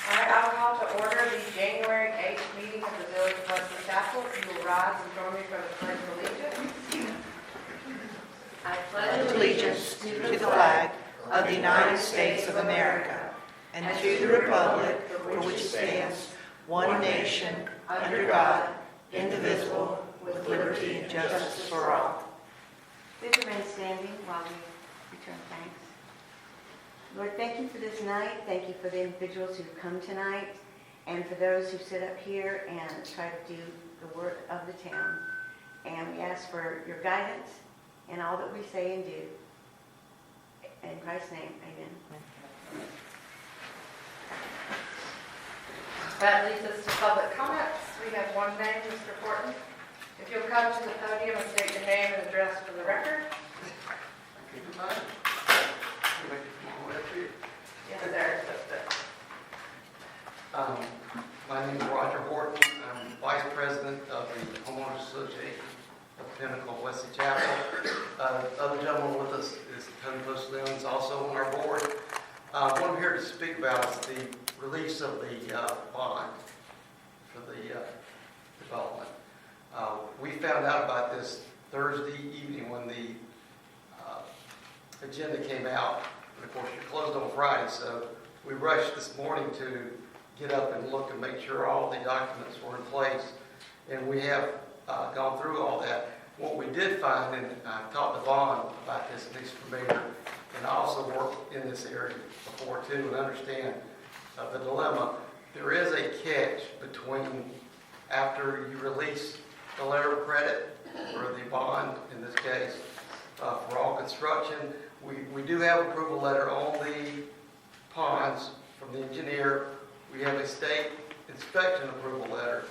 All right, I'll call to order the January 8th meeting of the Village of Wesley Chapel. If you will rise and join me for the Pledge of Allegiance. I pledge allegiance to the flag of the United States of America and to the republic for which it stands, one nation, under God, indivisible, with liberty and justice for all. Please remain standing while we return thanks. Lord, thank you for this night. Thank you for the individuals who've come tonight and for those who sit up here and try to do the work of the town. And we ask for your guidance in all that we say and do. In Christ's name, amen. That leads us to public comments. We have one name, Mr. Horton. If you'll come to the podium and state your name and address for the record. Yes, sir. My name is Roger Horton. I'm Vice President of the Homeowners Association of Pinnacle Wesley Chapel. The other gentleman with us is Tony Bush-Leons, also on our board. What I'm here to speak about is the release of the bond for the development. We found out about this Thursday evening when the agenda came out. And of course, you're closed on Friday, so we rushed this morning to get up and look and make sure all the documents were in place. And we have gone through all that. What we did find, and I talked to Vaughn about this, at least for Mayor, and I also worked in this area before too, and understand the dilemma. There is a catch between after you release the letter of credit, or the bond in this case, for all construction. We do have approval letter on the ponds from the engineer. We have a state inspection approval letter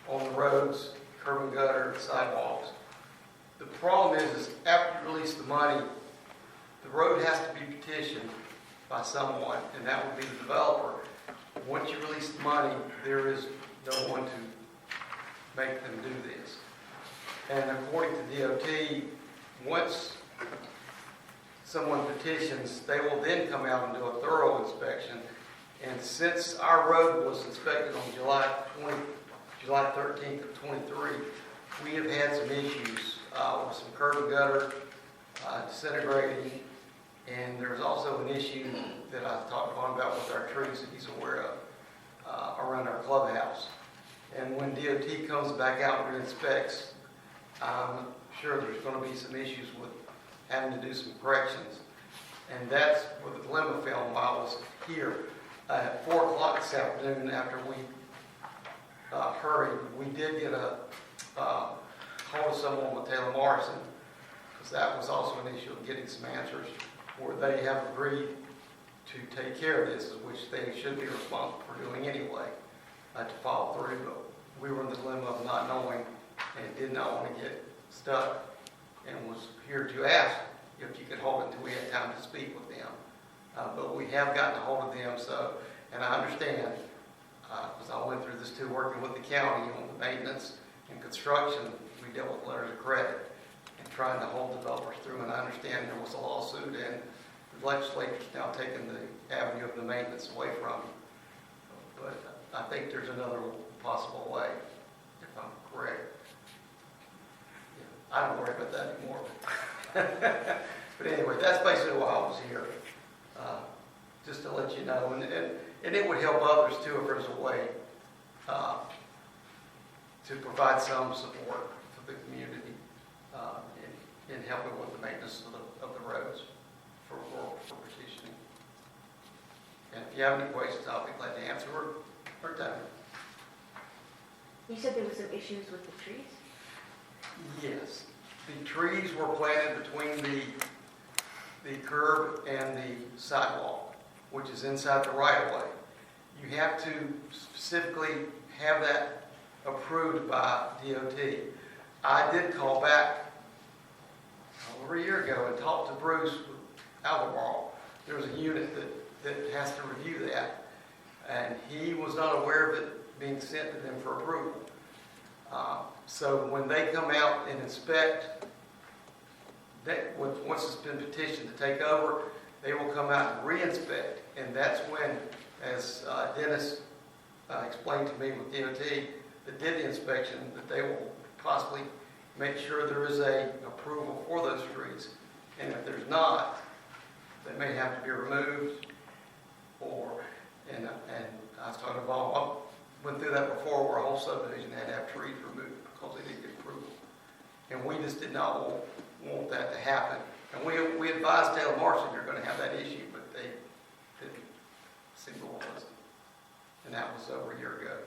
on the roads, curb and gutter, sidewalks. The problem is after you release the money, the road has to be petitioned by someone, and that would be the developer. Once you release the money, there is no one to make them do this. And according to DOT, once someone petitions, they will then come out and do a thorough inspection. And since our road was inspected on July 13th of 23, we have had some issues with some curb and gutter disintegrating. And there's also an issue that I talked about with our trees that he's aware of around our clubhouse. And when DOT comes back out and re-inspects, I'm sure there's going to be some issues with having to do some corrections. And that's where the dilemma fell while I was here. At 4 o'clock this afternoon, after we hurried, we did get a hold of someone with Taylor Morrison, because that was also an issue of getting some answers, where they have agreed to take care of this, which they should be responsible for doing anyway, to follow through. But we were in the dilemma of not knowing and did not want to get stuck, and was here to ask if you could hold it until we had time to speak with them. But we have gotten a hold of them, so, and I understand, because I went through this too, working with the county on the maintenance and construction. We dealt with letters of credit and trying to hold developers through, and I understand there was a lawsuit, and the legislature's now taken the avenue of the maintenance away from them. But I think there's another possible way, if I'm correct. I don't worry about that anymore. But anyway, that's basically why I was here, just to let you know. And it would help others too if there's a way to provide some support for the community in helping with the maintenance of the roads for petitioning. And if you have any questions, I'll be glad to answer or tell you. You said there were some issues with the trees? Yes. The trees were planted between the curb and the sidewalk, which is inside the right-of-way. You have to specifically have that approved by DOT. I did call back over a year ago and talked to Bruce Albemarle. There's a unit that has to review that, and he was not aware of it being sent to them for approval. So when they come out and inspect, once it's been petitioned to take over, they will come out and re-inspect, and that's when as Dennis explained to me with DOT, that did the inspection, that they will possibly make sure there is a approval for those trees. And if there's not, they may have to be removed, and I was talking about, I went through that before, where a whole subdivision had to have trees removed because they didn't get approval. And we just did not want that to happen. And we advised Taylor Marshall you're going to have that issue, but they didn't seem to want us. And that was over a year ago.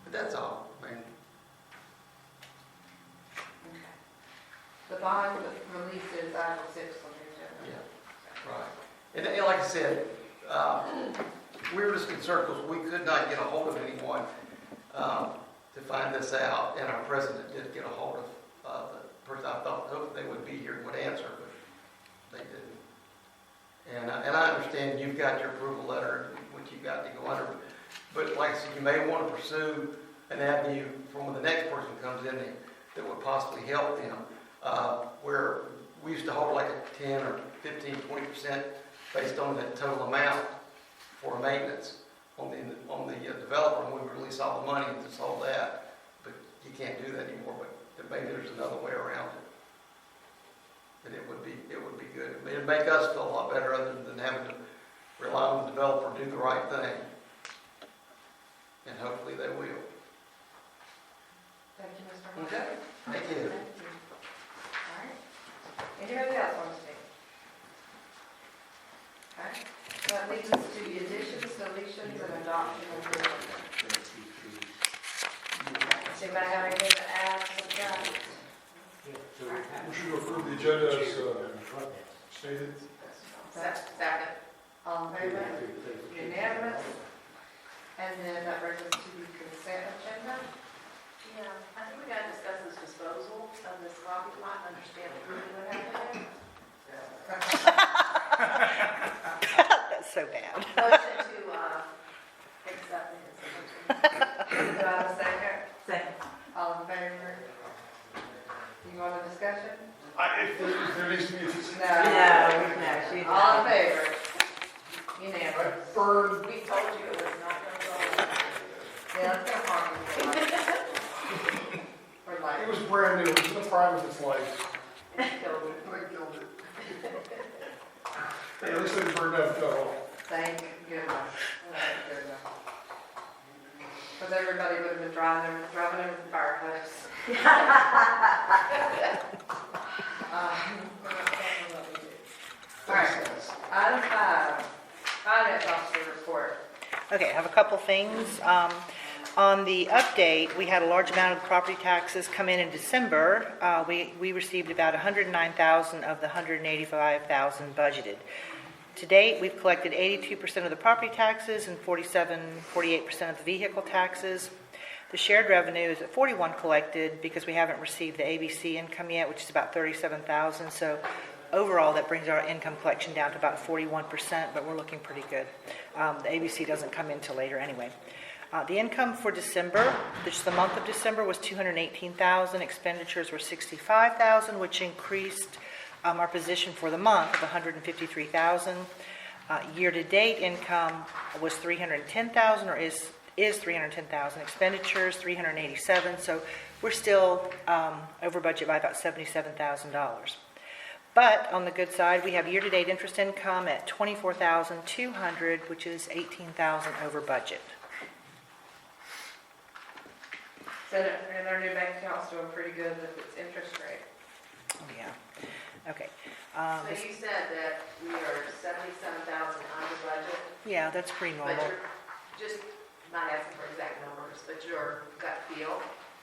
But that's all, man. The bond release is Item 6 on the agenda. Yeah, right. And like I said, we were just concerned because we could not get a hold of anyone to find this out, and our president did get a hold of the person. I hoped they would be here and would answer, but they didn't. And I understand you've got your approval letter, which you've got to go under, but like I said, you may want to pursue an avenue from when the next person comes in that would possibly help them, where we used to hold like a 10 or 15, 20% based on the total amount for maintenance on the developer, and we would release all the money and just hold that. But you can't do that anymore. But maybe there's another way around it. And it would be good. It'd make us feel a lot better, other than having to rely on the developer to do the right thing. And hopefully they will. Thank you, Mr. Hunt. Okay. Thank you. All right. Anybody else want to speak? Okay. That leads us to the additions, deletions, and adoption of the ordinance. Does anybody have anything to add, subtract? We should approve the agenda as stated. Second. All in favor? Unanimous. And then that brings us to the consent agenda. Yeah, I think we gotta discuss this disposal of this coffee pot and understand really what happened That's so bad. there. Motion to, accept the consent agenda. Do I have a second? Second. All in favor? You want a discussion? If there needs to be, No. She All in favor? I Unanimous. burned, We told you it was not gonna go. Yeah, that's gonna harm you for life. it was brand new, it was in the prime of its life. And it killed it. I killed it. Hey, at least it burned out the hole. Thank goodness. Thank goodness. Because everybody would have been driving over the fire hose. All right, item 5, finance officer report. Okay, I have a couple things. On the update, we had a large amount of property taxes come in December. We received about $109,000 of the $185,000 budgeted. To date, we've collected 82% of the property taxes and 48% of the vehicle taxes. The shared revenue is at 41 collected because we haven't received the ABC income yet, which is about $37,000. So overall, that brings our income collection down to about 41%, but we're looking pretty good. The ABC doesn't come in till later anyway. The income for December, just the month of December, was $218,000. Expenditures were $65,000, which increased our position for the month of $153,000. Year-to-date income was $310,000, or is $310,000. Expenditures $387,000. So we're still over budget by about $77,000. But on the good side, we have year-to-date interest income at $24,200, which is $18,000 over budget. So, and our new bank account's doing pretty good with its interest rate. Oh, yeah. Okay. So you said that we are 77,000 under budget, Yeah, that's pretty but normal. you're just not asking for exact numbers, but your gut feel.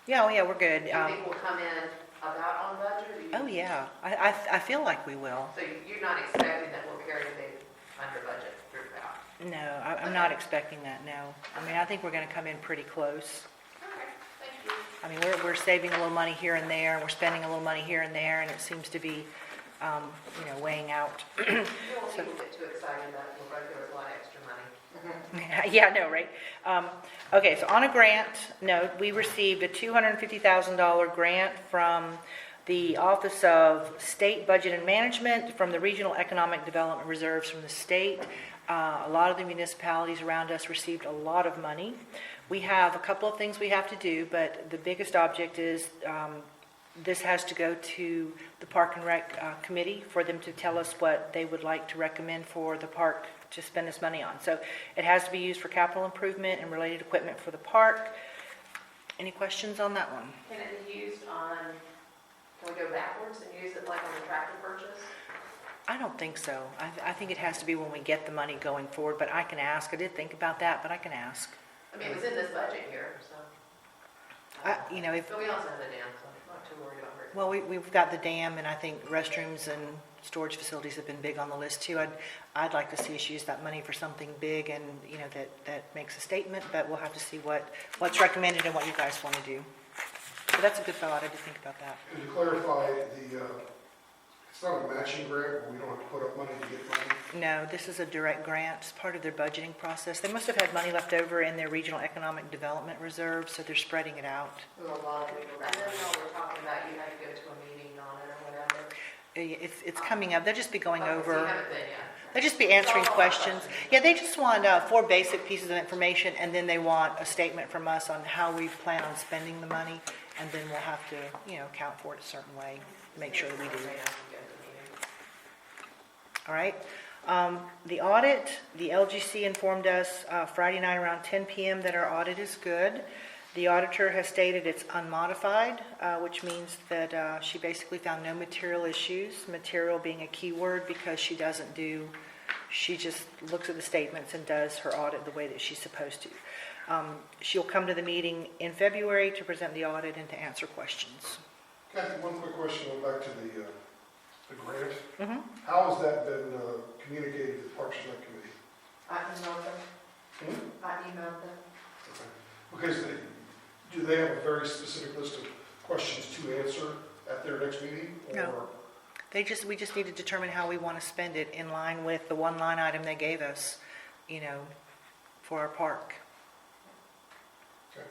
Yeah, we're good. Do you think we'll come in about on budget? Or do you- Oh, yeah. I feel like we will. So you're not expecting that we'll carry the under budget throughout? No, I'm not expecting that, no. I mean, I think we're going to come in pretty close. Okay, thank you. I mean, we're saving a little money here and there, and we're spending a little money here and there, and it seems to be, weighing out. You don't want people to get too excited that we'll break there was a lot of extra money. Yeah, I know, right? Okay, so on a grant note, we received a $250,000 grant from the Office of State Budget and Management from the Regional Economic Development Reserves from the state. A lot of the municipalities around us received a lot of money. We have a couple of things we have to do, but the biggest object is this has to go to the Park and Rec Committee for them to tell us what they would like to recommend for the park to spend this money on. So it has to be used for capital improvement and related equipment for the park. Any questions on that one? Can it be used on, can we go backwards and use it like on the tractor purchase? I don't think so. I think it has to be when we get the money going forward, but I can ask. I did think about that, but I can ask. I mean, it was in this budget here, so. If, But we also have the dam, so I'm not too worried about it. well, we've got the dam, and I think restrooms and storage facilities have been big on the list too. I'd like to see us use that money for something big and, that makes a statement, but we'll have to see what's recommended and what you guys want to do. So that's a good thought. I did think about that. And to clarify, it's not a matching grant, where we don't have to put up money to get money. No, this is a direct grant. It's part of their budgeting process. They must have had money left over in their Regional Economic Development Reserve, so they're spreading it out. There's a lot of people. And then y'all were talking about you had to go to a meeting on it or whatever. It's coming up. They'll just be going Okay, so you over, haven't been yet. they'll just be answering questions. Yeah, they just want 4 basic pieces of information, and then they want a statement from us on how we plan on spending the money, and then we'll have to, account for it a certain way, make sure that we do May it. have to go to the meeting. All right. The audit, the LGC informed us Friday night around 10 p.m. that our audit is good. The auditor has stated it's unmodified, which means that she basically found no material issues, material being a key word because she just looks at the statements and does her audit the way that she's supposed to. She'll come to the meeting in February to present the audit and to answer questions. Kathy, one quick question, going back to the grant. Mhm. How has that been communicated to the Parks and Rec Committee? I emailed them. I emailed them. Because do they have a very specific list of questions to answer at their next meeting? No. Or We just need to determine how we want to spend it in line with the one line item they gave us, for our park. Okay.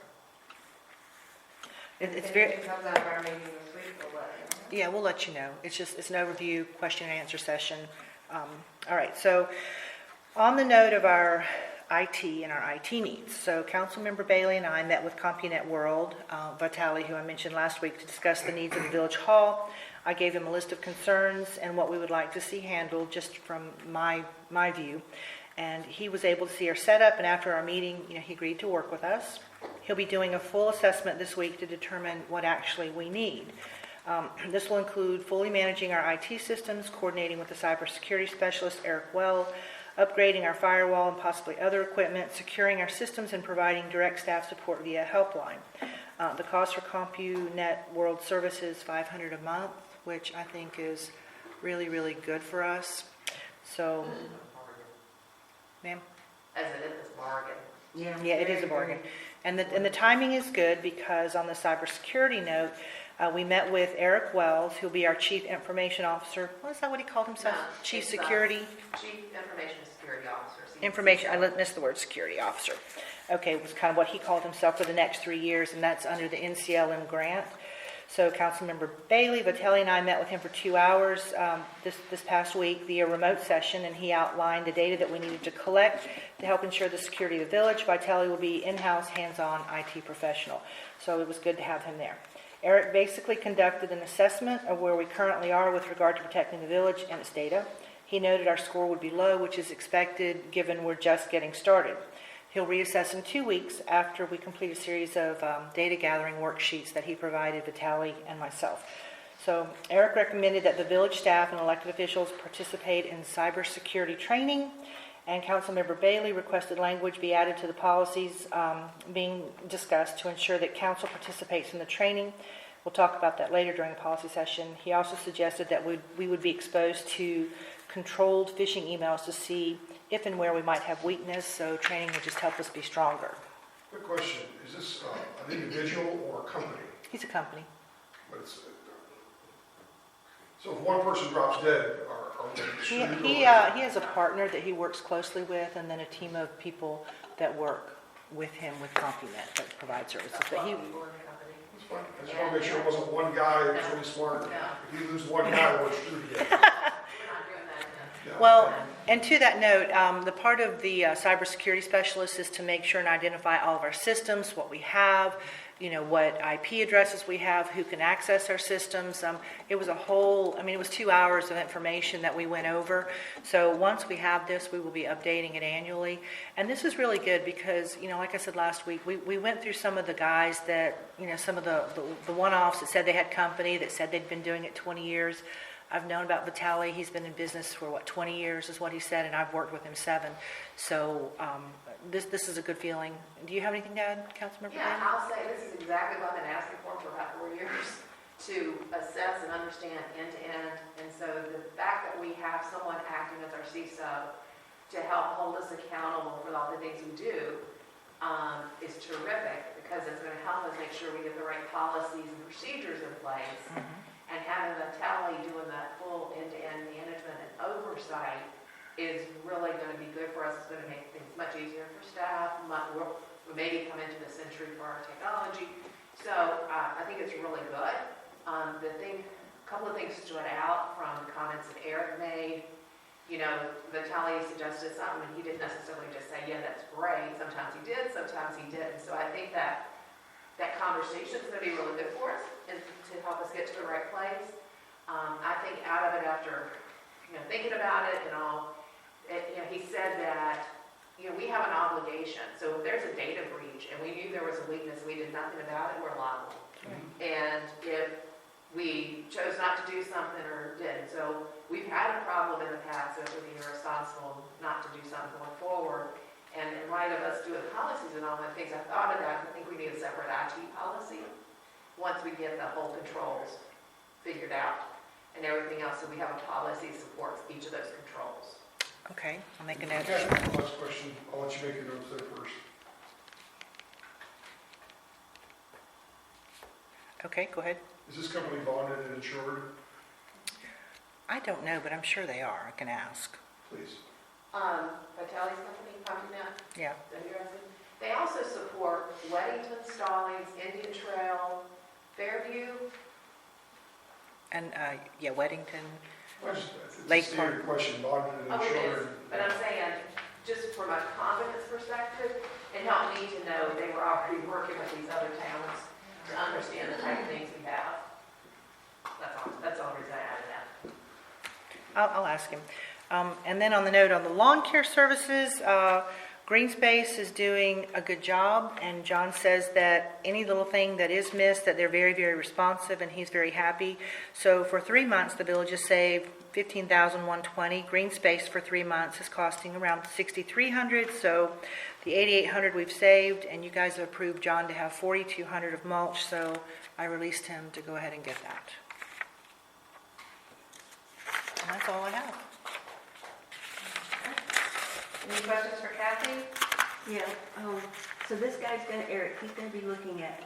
It's If very, it comes out of our meeting this week, we'll let you know. yeah, we'll let you know. It's an overview, question and answer session. All right, so on the note of our IT and our IT needs. So Councilmember Bailey and I met with CompuNet World, Vitale, who I mentioned last week, to discuss the needs of the Village Hall. I gave him a list of concerns and what we would like to see handled just from my view. And he was able to see our setup, and after our meeting, he agreed to work with us. He'll be doing a full assessment this week to determine what actually we need. This will include fully managing our IT systems, coordinating with the cybersecurity specialist, Eric Well, upgrading our firewall and possibly other equipment, securing our systems, and providing direct staff support via helpline. The cost for CompuNet World Service is $500 a month, which I think is really, really good for us. So, ma'am? As it is a bargain. Yeah, it is a bargain. And the timing is good because on the cybersecurity note, we met with Eric Wells, who'll be our Chief Information Officer. What is that what he called himself? No, Chief it's, Security? Chief Information Security Officer. Information, I missed the word security officer. Okay, it was kind of what he called himself for the next 3 years, and that's under the NCLM grant. So Councilmember Bailey, Vitale, and I met with him for 2 hours this past week via remote session, and he outlined the data that we needed to collect to help ensure the security of the village. Vitale will be in-house, hands-on IT professional. So it was good to have him there. Eric basically conducted an assessment of where we currently are with regard to protecting the village and its data. He noted our score would be low, which is expected given we're just getting started. He'll reassess in 2 weeks after we complete a series of data gathering worksheets that he provided Vitale and myself. So Eric recommended that the village staff and elected officials participate in cybersecurity training, and Councilmember Bailey requested language be added to the policies being discussed to ensure that council participates in the training. We'll talk about that later during the policy session. He also suggested that we would be exposed to controlled phishing emails to see if and where we might have weakness, so training will just help us be stronger. Quick question, is this an individual or a company? He's a company. But it's, so if one person drops dead, are they He screwed? he has a partner that he works closely with, and then a team of people that work with him with CompuNet that provide services. But he, People in the company. I just want to make sure it wasn't one guy that was really smart. No. If you lose one guy, we're screwed again. We're not doing that then. Yeah. Well, and to that note, the part of the cybersecurity specialist is to make sure and identify all of our systems, what we have, what IP addresses we have, who can access our systems. It was it was 2 hours of information that we went over. So once we have this, we will be updating it annually. And this is really good because, like I said last week, we went through some of the guys that, some of the one-offs that said they had company, that said they'd been doing it 20 years. I've known about Vitaly. He's been in business for 20 years is what he said, and I've worked with him 7. So this is a good feeling. Do you have anything to add, Councilmember? Yeah, Bailey? I'll say this is exactly what I've been asking for about 4 years, to assess and understand end to end. And so the fact that we have someone acting as our CISO to help hold us accountable for all the things we do is terrific, because it's going to help us make sure we get the right policies and procedures in place. And having Vitaly doing that full end-to-end management and oversight is really going to be good for us. It's going to make things much easier for staff. We'll maybe come into the century for our technology. So I think it's really good. A couple of things stood out from the comments that Eric made. Vitaly suggested something, and he didn't necessarily just say, yeah, that's great. Sometimes he did, sometimes he didn't. So I think that conversation is going to be really good for us and to help us get to the right place. I think out of it, after thinking about it and all, he said that we have an obligation. So if there's a data breach and we knew there was a weakness, we did nothing about it, we're liable. And if we chose not to do something or didn't, so we've had a problem in the past of being irresponsible not to do something going forward. And in light of us doing policies and all the things, I thought of that. I think we need a separate IT policy once we get the whole controls figured out and everything else. So we have a policy that supports each of those controls. Okay, I'll make a note. Okay, one last question. I'll let you make your notes there first. Okay, go ahead. Is this company bonded and insured? I don't know, but I'm sure they are. I can ask. Please. Vitaly's company, CompuNet, Yeah. they also support Weddington, Stallings, Indian Trail, Fairview. And, Weddington. It's a Lake standard question, bonded and Oh, it is. insured. But I'm saying, just from a confidence perspective, it helped me to know they were already working with these other towns to understand the type of things we have. That's all the reason I added that. I'll ask him. And then on the note on the lawn care services, Green Space is doing a good job, and John says that any little thing that is missed, that they're very, very responsive, and he's very happy. So for 3 months, the village has saved $15,120. Green Space for 3 months is costing around $6,300. So the $8,800 we've saved, and you guys have approved John to have $4,200 of mulch. So I released him to go ahead and get that. And that's all I have. Any questions for Kathy? Yeah, so this guy's Eric, he's gonna be looking at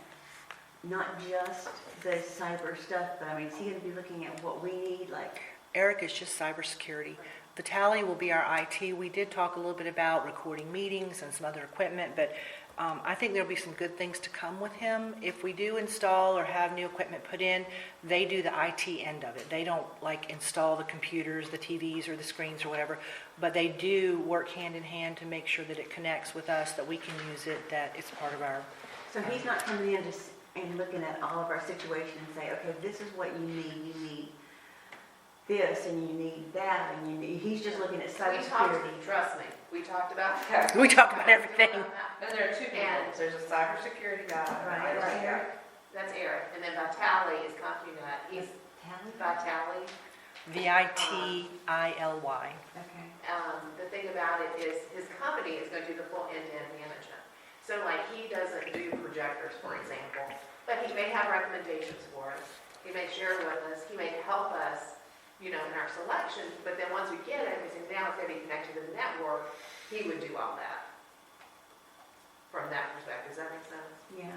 not just the cyber stuff, but is he gonna be looking at what we need, like? Eric is just cybersecurity. Vitaly will be our IT. We did talk a little bit about recording meetings and some other equipment, but I think there'll be some good things to come with him. If we do install or have new equipment put in, they do the IT end of it. They don't install the computers, the TVs, or the screens or whatever, but they do work hand in hand to make sure that it connects with us, that we can use it, that it's part of our... So he's not coming in and looking at all of our situation and say, okay, this is what you need this, and you need that, and he's just looking at cybersecurity. Trust me, we talked about that. We talk about everything. And there are two people. There's a cybersecurity guy. Right. That's Eric. That's Eric. And then Vitaly is CompuNet. He's Tally? Vitaly. Vitaly. Okay. The thing about it is his company is going to do the full end-to-end management. So he doesn't do projectors, for example, but he may have recommendations for us. He may share with us. He may help us, in our selection. But then once we get it, we say now it's going to be connected to the network. He would do all that from that perspective. Does that make sense? Yeah.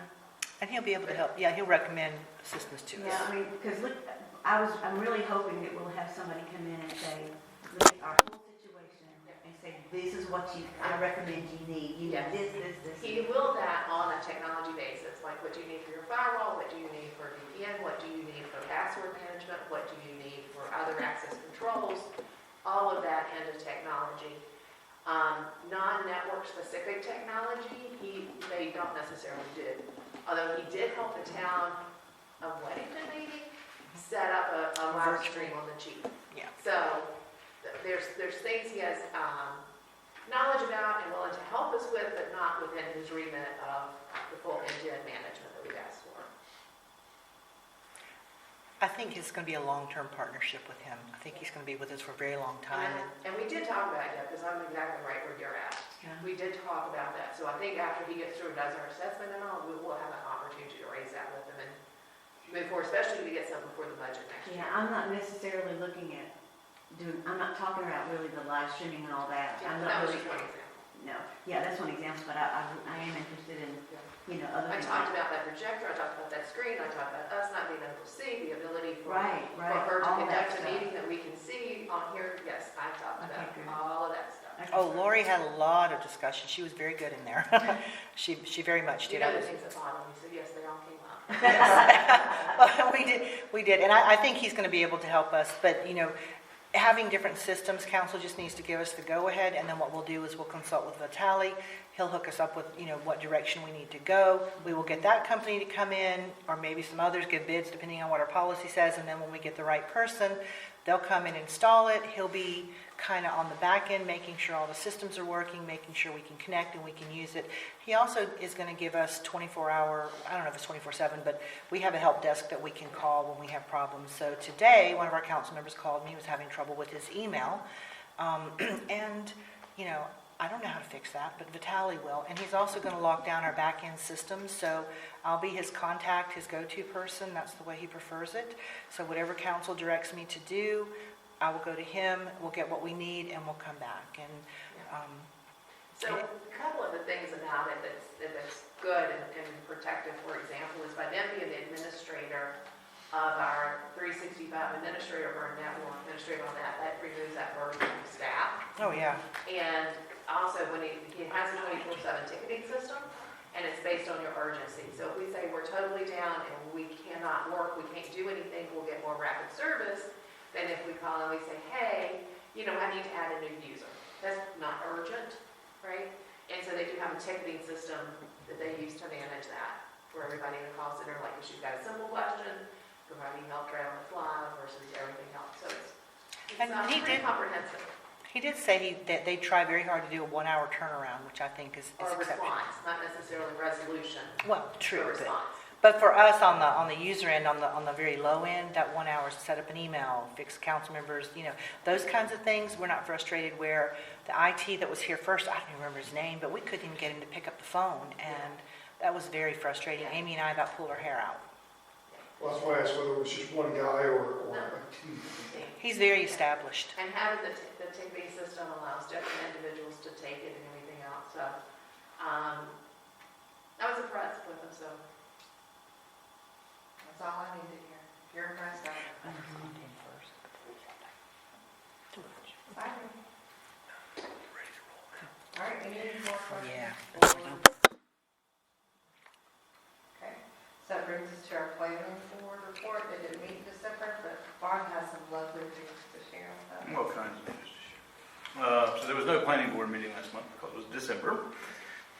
And he'll be able to help. Yeah, he'll recommend assistance to us. Yeah, because look, I'm really hoping that we'll have somebody come in and say, look at our whole situation and say, this is what I recommend you need. You Yes. need this. He will that on a technology basis, like what do you need for your firewall, what do you need for VPN, what do you need for password management, what do you need for other access controls, all of that into technology. Non-network specific technology, they don't necessarily do. Although he did help the town of Weddington maybe set up a live stream on the Chief. Yeah. So there's things he has knowledge about and willing to help us with, but not within his remit of the full end-to-end management that we've asked for. I think it's going to be a long-term partnership with him. I think he's going to be with us for a very long time. And we did talk about it, because I'm exactly right where you're at. Yeah. We did talk about that. So I think after he gets through and does our assessment and all, we will have an opportunity to raise that with him and move forward, especially to get something before the budget next year. Yeah, I'm not necessarily looking at I'm not talking about really the live streaming and all that. I'm That not was really, just one example. no, yeah, that's one example, but I am interested in, other I things. talked about that projector, I talked about that screen, I talked about us not being able to see, the ability for Right, for right, her to all that conduct a stuff. meeting that we can see on here. Yes, I talked Okay, about good. all of that stuff. Okay. Oh, Lori had a lot of discussion. She was very good in there. She very much You did. know the things that bother me, so yes, they all came up. Well, we did, and I think he's going to be able to help us, but, having different systems, council just needs to give us the go-ahead, and then what we'll do is we'll consult with Vitaly. He'll hook us up with, what direction we need to go. We will get that company to come in, or maybe some others give bids, depending on what our policy says, and then when we get the right person, they'll come and install it. He'll be kind of on the back end, making sure all the systems are working, making sure we can connect and we can use it. He also is going to give us 24-hour, I don't know if it's 24/7, but we have a help desk that we can call when we have problems. So today, one of our council members called me. He was having trouble with his email. And, I don't know how to fix that, but Vitaly will. And he's also going to lock down our back-end systems, so I'll be his contact, his go-to person. That's the way he prefers it. So whatever council directs me to do, I will go to him, we'll get what we need, and we'll come back. And So a couple of the things about it that's good and protective, for example, is by them being the administrator of our 365 administrator of our network, administrator on that removes that burden from staff. oh, yeah. And also, when he has a 24/7 ticketing system, and it's based on your urgency. So if we say we're totally down and we cannot work, we can't do anything, we'll get more rapid service than if we call and we say, hey, I need to add a new user. That's not urgent, right? And so they do have a ticketing system that they use to manage that for everybody in the call center. Like if she's got a simple question, providing help right on the fly versus everything else. So it's And he pretty did- comprehensive. He did say that they try very hard to do a 1-hour turnaround, which I think is Or exceptional. response, not necessarily resolution. Well, but true, response. but for us on the user end, on the very low end, that 1 hour is to set up an email, fix council members, those kinds of things. We're not frustrated where the IT that was here first, I don't even remember his name, but we couldn't even get him to pick up the phone, and that was very frustrating. Amy and I about pulled our hair out. Well, that's why I asked whether it was just one guy or a team. He's very established. And having the ticketing system allows different individuals to take it and everything else, so, I was impressed with them, so. That's all I need to hear. If you're impressed, I'm fine. All right, any more questions? Yeah. Okay, so that brings us to our planning board report. They didn't meet in December, but Barb has some lovely things to share with us. All kinds of things to share. So there was no planning board meeting last month because it was December.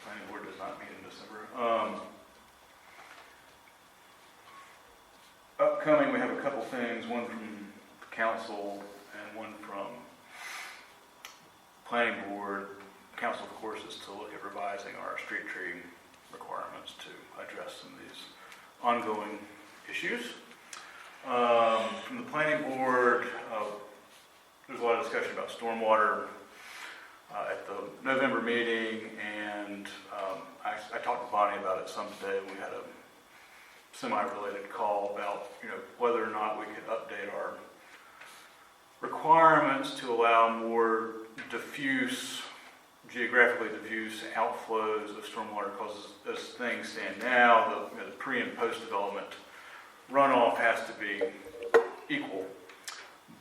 Planning board does not meet in December. Upcoming, we have a couple things, one from council and one from planning board. Council, of course, is to look at revising our street tree requirements to address some of these ongoing issues. From the planning board, there's a lot of discussion about stormwater at the November meeting, and I talked to Bonnie about it some today. We had a semi-related call about whether or not we could update our requirements to allow more geographically diffuse outflows of stormwater, because as things stand now, the pre and post development runoff has to be equal.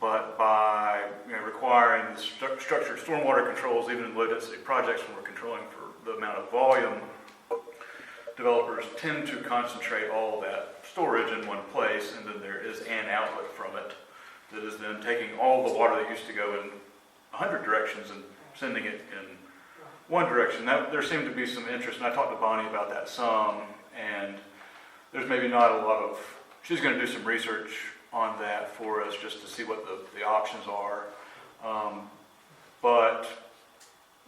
but by requiring the structured stormwater controls, even in low-density projects when we're controlling for the amount of volume, developers tend to concentrate all that storage in one place, and then there is an outlet from it that is then taking all the water that used to go in 100 directions and sending it in one direction. There seemed to be some interest, and I talked to Bonnie about that some, and there's maybe not a lot of, she's going to do some research on that for us just to see what the options are. But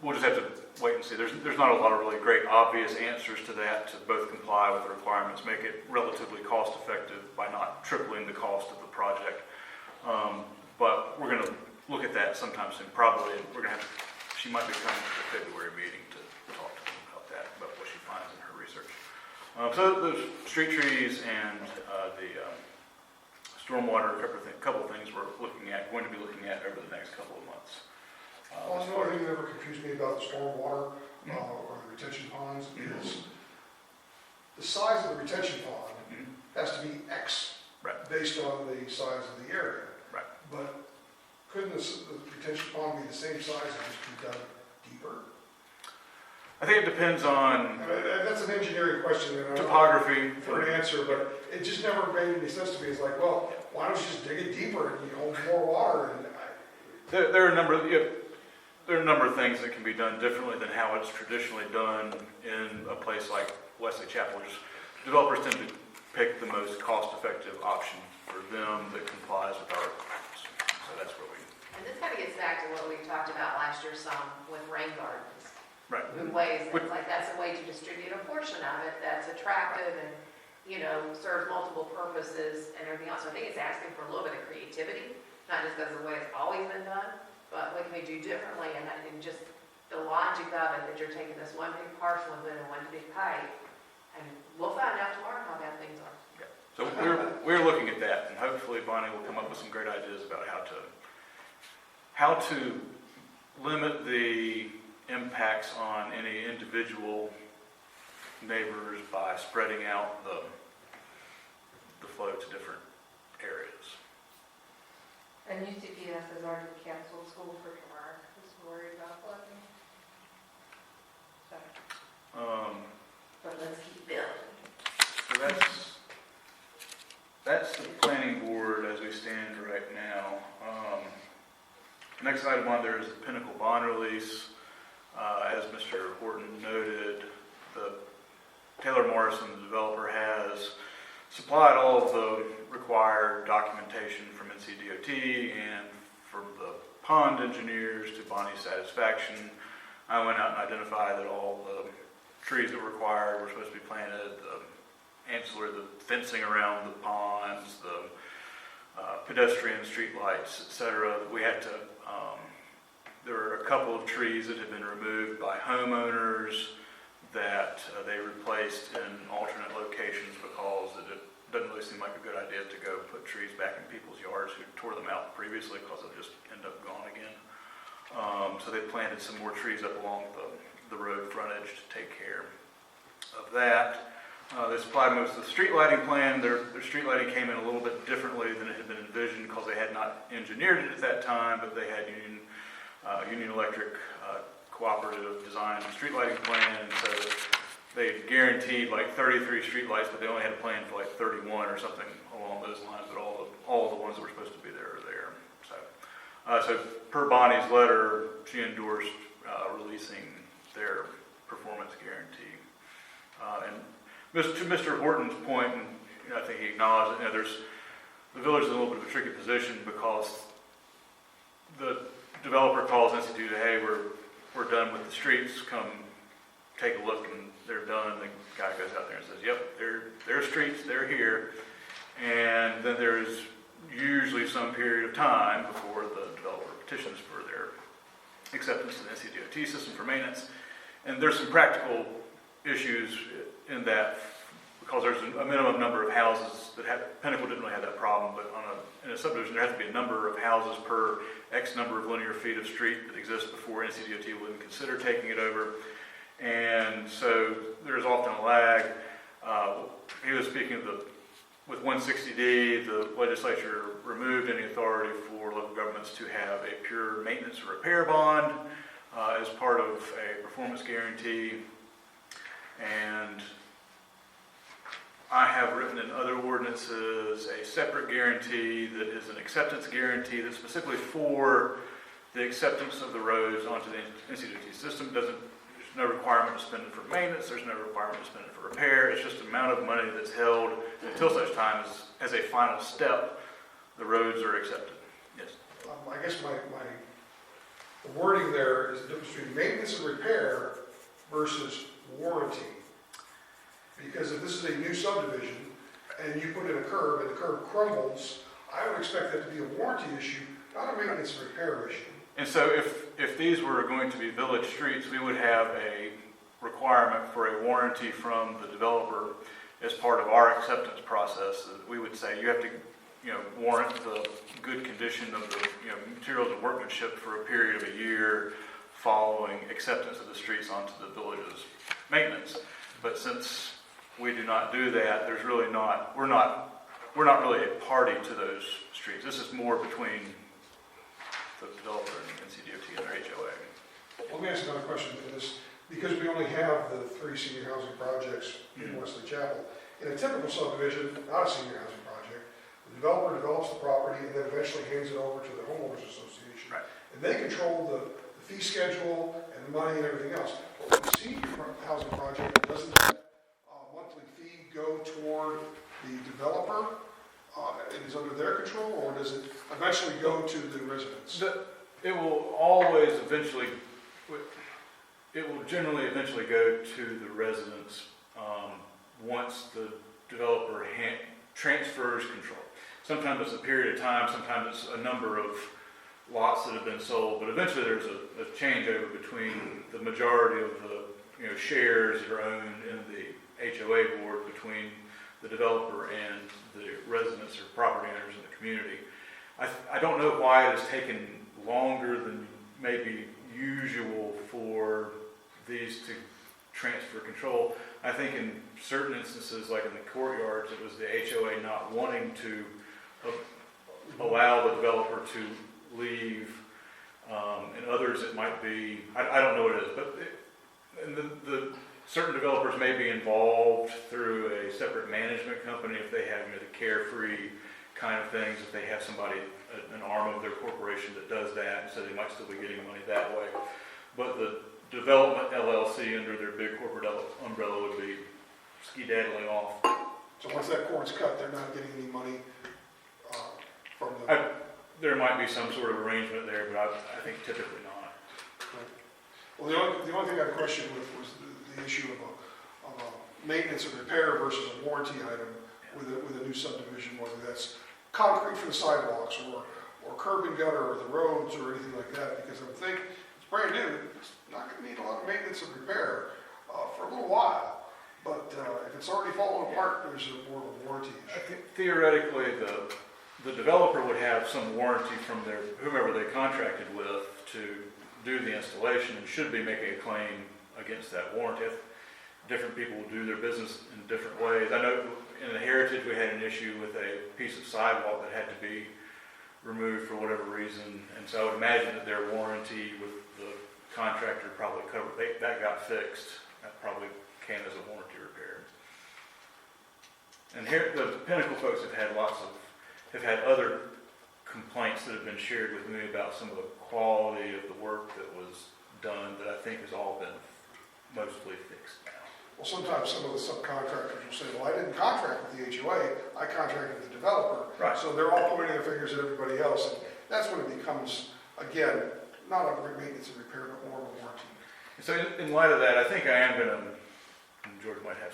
we'll just have to wait and see. There's not a lot of really great obvious answers to that to both comply with the requirements, make it relatively cost effective by not tripling the cost of the project. But we're going to look at that sometime soon, probably. We're going to have, she might be coming to the February meeting to talk to them about that, about what she finds in her research. So the street trees and the stormwater, a couple of things we're going to be looking at over the next couple of months. Well, another thing that ever confused me about the stormwater or the retention ponds is the size of the retention pond has to be X based on the size of the area. Right. But couldn't the retention pond be the same size and just be done deeper? I think it depends on That's an engineering question. And topography. for an answer, but it just never made any sense to me. It's like, well, why don't you just dig it deeper and hold more water? And There are a number of things that can be done differently than how it's traditionally done in a place like Wesley Chapel. Just developers tend to pick the most cost-effective option for them that complies with our requirements. So that's where we. And this kind of gets back to what we talked about last year some with rain gardens. Right. In ways, it's like that's a way to distribute a portion of it that's attractive and, serves multiple purposes and everything else. So I think it's asking for a little bit of creativity, not just because of the way it's always been done, but what can we do differently, and just the logic of it, that you're taking this one big parcel and putting in one big pipe, and we'll find out tomorrow how bad things are. Yeah. So we're looking at that, and hopefully Bonnie will come up with some great ideas about how to limit the impacts on any individual neighbors by spreading out the flow to different areas. And UCPS has already canceled school for tomorrow. Just worried about flooding. So, but let's keep building. So that's the planning board as we stand right now. Next item on there is the Pinnacle bond release. As Mr. Horton noted, Taylor Morrison, the developer, has supplied all of the required documentation from NCDOT and from the pond engineers to Bonnie's satisfaction. I went out and identified that all the trees that were required were supposed to be planted, the fencing around the ponds, the pedestrian street lights, etc. We had to, there were a couple of trees that had been removed by homeowners that they replaced in alternate locations because it doesn't really seem like a good idea to go put trees back in people's yards who tore them out previously because they'll just end up gone again. So they planted some more trees up along the road frontage to take care of that. They supplied most of the street lighting plan. Their street lighting came in a little bit differently than it had been envisioned because they had not engineered it at that time, but they had Union Electric cooperative design street lighting plan, and so they guaranteed like 33 street lights, but they only had a plan for like 31 or something along those lines, but all the ones that were supposed to be there are there. So per Bonnie's letter, she endorsed releasing their performance guarantee. And to Mr. Horton's point, and I think he acknowledged it, the village is in a little bit of a tricky position because the developer calls NCDOT, hey, we're done with the streets, come take a look, and they're done. The guy goes out there and says, yep, they're streets, they're here. And then there's usually some period of time before the developer petitions for their acceptance of the NCDOT system for maintenance. And there's some practical issues in that because there's a minimum number of houses that Pinnacle didn't really have that problem, but in a subdivision there has to be a number of houses per X number of linear feet of street that exists before NCDOT would consider taking it over. And so there's often a lag. He was speaking of the with 160D, the legislature removed any authority for local governments to have a pure maintenance or repair bond as part of a performance guarantee. And I have written in other ordinances a separate guarantee that is an acceptance guarantee that's specifically for the acceptance of the roads onto the NCDOT system. There's no requirement to spend it for maintenance, there's no requirement to spend it for repair, it's just the amount of money that's held until such time as a final step, the roads are accepted. Yes. I guess the wording there is the difference between maintenance and repair versus warranty. Because if this is a new subdivision and you put in a curb and the curb crumbles, I would expect that to be a warranty issue, not a maintenance and repair issue. And so if these were going to be village streets, we would have a requirement for a warranty from the developer as part of our acceptance process. We would say you have to, warrant the good condition of the, materials and workmanship for a period of a year following acceptance of the streets onto the village's maintenance. But since we do not do that, we're not really a party to those streets. This is more between the developer and NCDOT and their HOA. Let me ask another question for this, because we only have the 3 senior housing projects in Wesley Chapel. In a typical subdivision, not a senior housing project, the developer develops the property and then eventually hands it over to the homeowners association. Right. And they control the fee schedule and the money and everything else. But with a senior housing project, doesn't that monthly fee go toward the developer? It is under their control, or does it eventually go to the residents? It will generally eventually go to the residents once the developer transfers control. Sometimes it's a period of time, sometimes it's a number of lots that have been sold, but eventually there's a changeover between the majority of the shares that are owned in the HOA board between the developer and the residents or property owners in the community. I don't know why it has taken longer than maybe usual for these to transfer control. I think in certain instances, like in the courtyards, it was the HOA not wanting to allow the developer to leave. In others, it might be, I don't know what it is, but the certain developers may be involved through a separate management company if they have the carefree kind of things, if they have somebody, an arm of their corporation that does that, so they might still be getting money that way. But the development LLC under their big corporate umbrella would be skedaddling off. So once that cord's cut, they're not getting any money from the... There might be some sort of arrangement there, but I think typically not. Well, the only thing I questioned was the issue of a maintenance and repair versus a warranty item with a new subdivision, whether that's concrete for the sidewalks or curb and gutter or the roads or anything like that, because I would think it's brand new, it's not going to need a lot of maintenance and repair for a little while. But if it's already fallen apart, there's more of a warranty I issue. think theoretically, the developer would have some warranty from whomever they contracted with to do the installation and should be making a claim against that warranty. Different people do their business in different ways. I know in the Heritage we had an issue with a piece of sidewalk that had to be removed for whatever reason, and so I would imagine that their warranty with the contractor probably covered, that got fixed. That probably came as a warranty repair. And here, the Pinnacle folks have had other complaints that have been shared with me about some of the quality of the work that was done that I think has all been mostly fixed now. Well, sometimes some of the subcontractors will say, well, I didn't contract with the HOA, I contracted with the developer. Right. So they're all pointing their fingers at everybody else. And that's when it becomes, again, not a maintenance and repair, but more of a warranty. So in light of that, I think I am going to, and George might have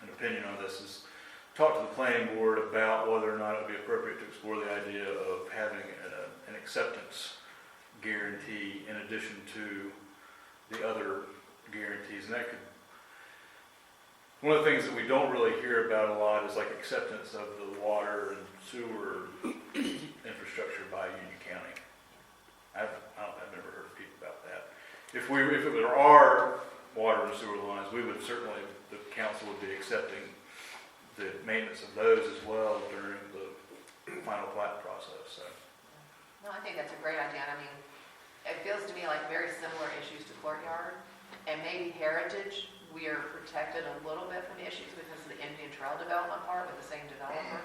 an opinion on this, is talk to the planning board about whether or not it would be appropriate to explore the idea of having an acceptance guarantee in addition to the other guarantees. And that could, one of the things that we don't really hear about a lot is like acceptance of the water and sewer infrastructure by Union County. I've never heard of people about that. If it were our water and sewer lines, we would certainly, the council would be accepting the maintenance of those as well during the final plat process, so. No, I think that's a great idea. I mean, it feels to me like very similar issues to Courtyard, and maybe Heritage, we are protected a little bit from the issues because of the Indian Trail development part with the same developer.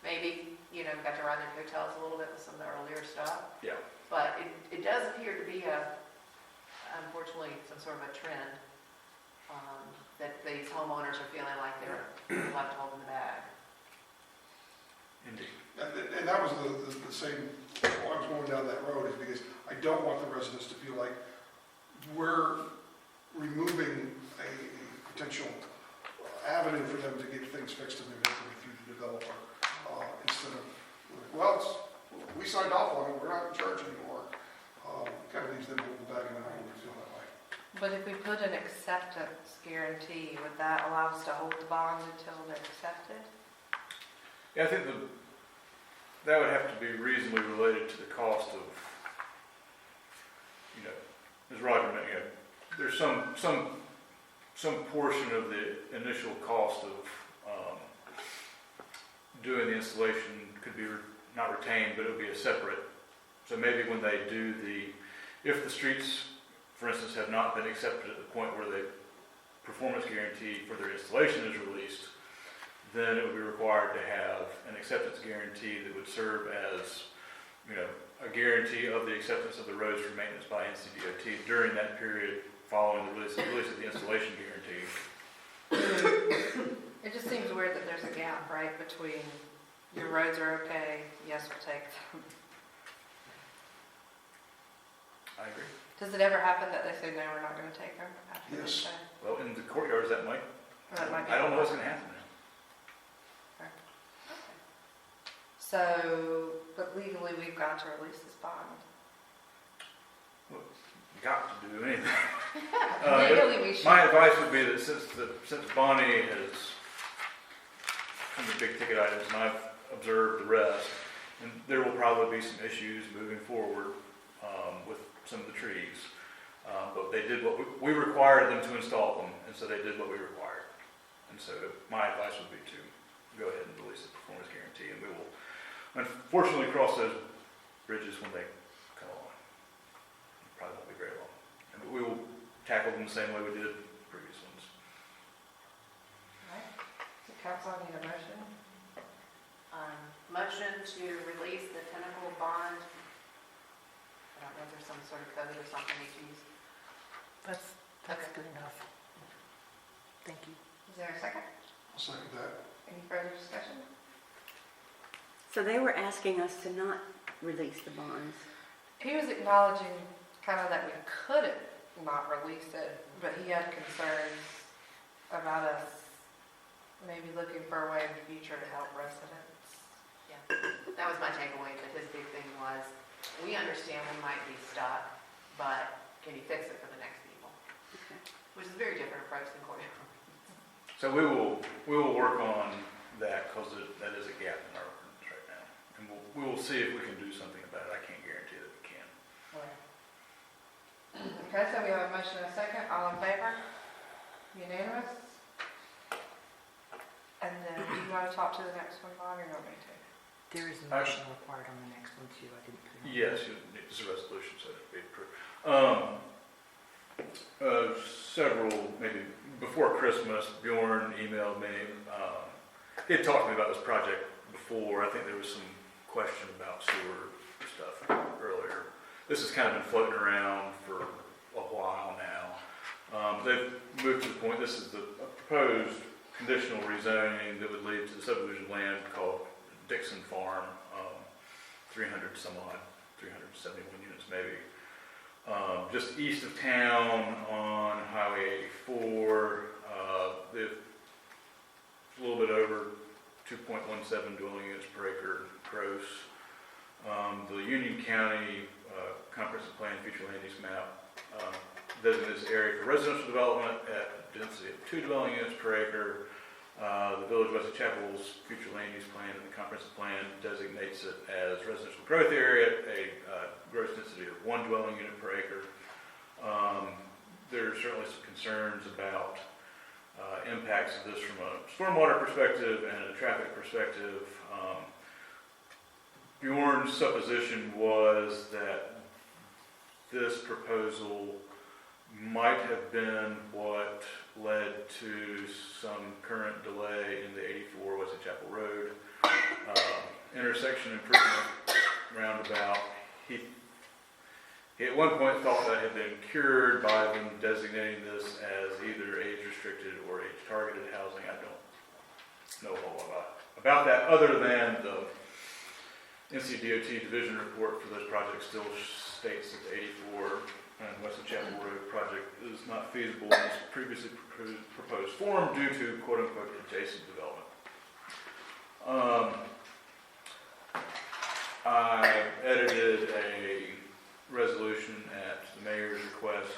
Maybe, we got to run their hotels a little bit with some of the earlier stuff. Yeah. But it does appear to be unfortunately, some sort of a trend, that these homeowners are feeling like they're left holding the bag. Indeed. And that was the same, why I was going down that road, is because I don't want the residents to feel like we're removing a potential avenue for them to get things fixed and eventually through the developer, instead of, well, we signed off on it, we're not in charge anymore. Kind of leaves them holding the bag, and I don't really feel that way. But if we put an acceptance guarantee, would that allow us to hold the bond until they're accepted? Yeah, I think that would have to be reasonably related to the cost of, as Roger mentioned, there's some portion of the initial cost of doing the installation could be not retained, but it would be a separate. So maybe when they do if the streets, for instance, have not been accepted at the point where the performance guarantee for their installation is released, then it would be required to have an acceptance guarantee that would serve as, a guarantee of the acceptance of the roads for maintenance by NCDOT during that period following the release of the installation guarantee. It just seems weird that there's a gap, right, between your roads are okay, yes, we'll take them. I agree. Does it ever happen that they say, no, we're not going to take them? After they Yes. say? Well, in the courtyards, that might, Or that might be I don't know what's going to happen now. So, but legally, we've got to release this bond. Got to do anything. Legally, we should. My advice would be that since Bonnie has some of the big ticket items, and I've observed the rest, and there will probably be some issues moving forward with some of the trees. But they did what we required them to install them, and so they did what we required. And so my advice would be to go ahead and release the performance guarantee, and we will unfortunately cross those bridges when they come along. Probably won't be very long. But we will tackle them the same way we did previous ones. All right. So council, I need a motion. Motion to release the tentacle bond. I don't know if there's some sort of code or something we can use. That's Okay. good enough. Thank you. Is there a second? I'll second that. Any further discussion? So they were asking us to not release the bonds. He was acknowledging kind of that we couldn't not release it, but he had concerns about us maybe looking for a way in the future to help residents. Yeah, that was my takeaway, but his big thing was, we understand we might be stuck, but can you fix it for the next people? Okay. Which is a very different approach than Courtyard. So we will work on that because that is a gap in our ordinance right now. And we will see if we can do something about it. I can't guarantee that we can. Okay, so we have a motion and a second. All in favor? Unanimous? And then, do you want to talk to the next one, Bob, or you want me to? There is a motion required on the next one too, I didn't put it on. Yes, it's a resolution, so it'd be approved. Several, maybe before Christmas, Bjorn emailed me. He had talked to me about this project before. I think there was some question about sewer stuff earlier. This has kind of been floating around for a while now. They've moved to the point, this is the proposed conditional rezoning that would lead to the subdivision land called Dixon Farm, 300 some odd, 371 units maybe. Just east of town on Highway 84, they've a little bit over 2.17 dwelling units per acre gross. The Union County Comprehensive Plan Future Land Use Map designates this area for residential development at a density of 2 dwelling units per acre. The Village of Wesley Chapel's Future Land Use Plan and the Comprehensive Plan designates it as residential growth area, a gross density of 1 dwelling unit per acre. There's certainly some concerns about impacts of this from a stormwater perspective and a traffic perspective. Bjorn's supposition was that this proposal might have been what led to some current delay in the 84 Wesley Chapel Road intersection improvement roundabout. He at one point thought that had been cured by them designating this as either age-restricted or age-targeted housing. I don't know a whole lot about that, other than the NCDOT division report for this project still states that the 84 and Wesley Chapel Road project is not feasible in its previously proposed form due to quote-unquote adjacent development. I edited a resolution at the mayor's request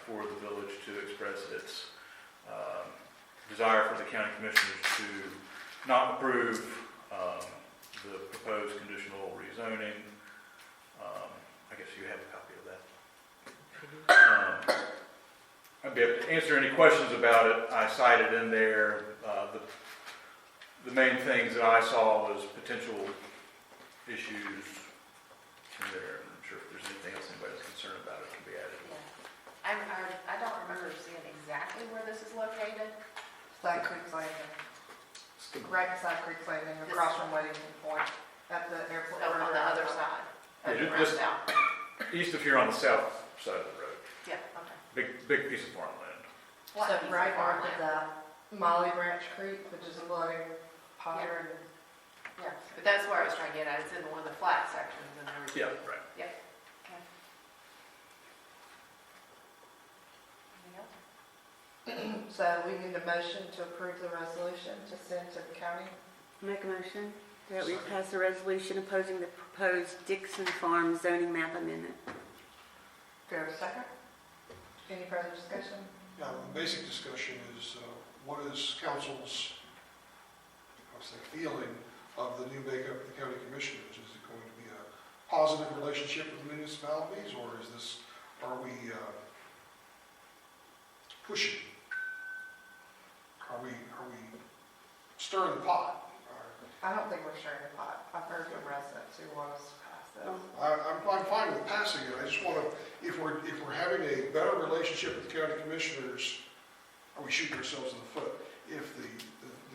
for the village to express its desire for the county commissioners to not approve the proposed conditional rezoning. I guess you have a copy of that. I'd be able to answer any questions about it. I cited in there the main things that I saw was potential issues in there. I'm not sure if there's anything else anybody's concerned about, it can be added. I don't remember seeing exactly where this is located. Side Creek Landing. Right beside Creek Landing, across from Weddington Point, at the airport. No, on the other side. Yeah, of the just- roundabout. East of here on the south side of the road, Yeah, okay. big piece of farmland. What So piece of right north farmland? of that, Molly Branch Creek, which is a flooding Potter and. Yeah, but that's where I was trying to get at. It's in one of the flat sections and everything. Yeah, right. Okay. Anything else? So we need a motion to approve the resolution to send to the county. Make a motion that we pass a resolution opposing the proposed Dixon Farm zoning map amendment. Do you have a second? Any further discussion? Yeah, the basic discussion is, what is council's, feeling of the new makeup of the county commissioners? Is it going to be a positive relationship with the municipalities, or are we pushing? Are we stirring the pot? I don't think we're sharing the pot. I've heard from residents who want us to pass this. I'm fine with passing it. I just want to, if we're having a better relationship with the county commissioners, are we shooting ourselves in the foot? If the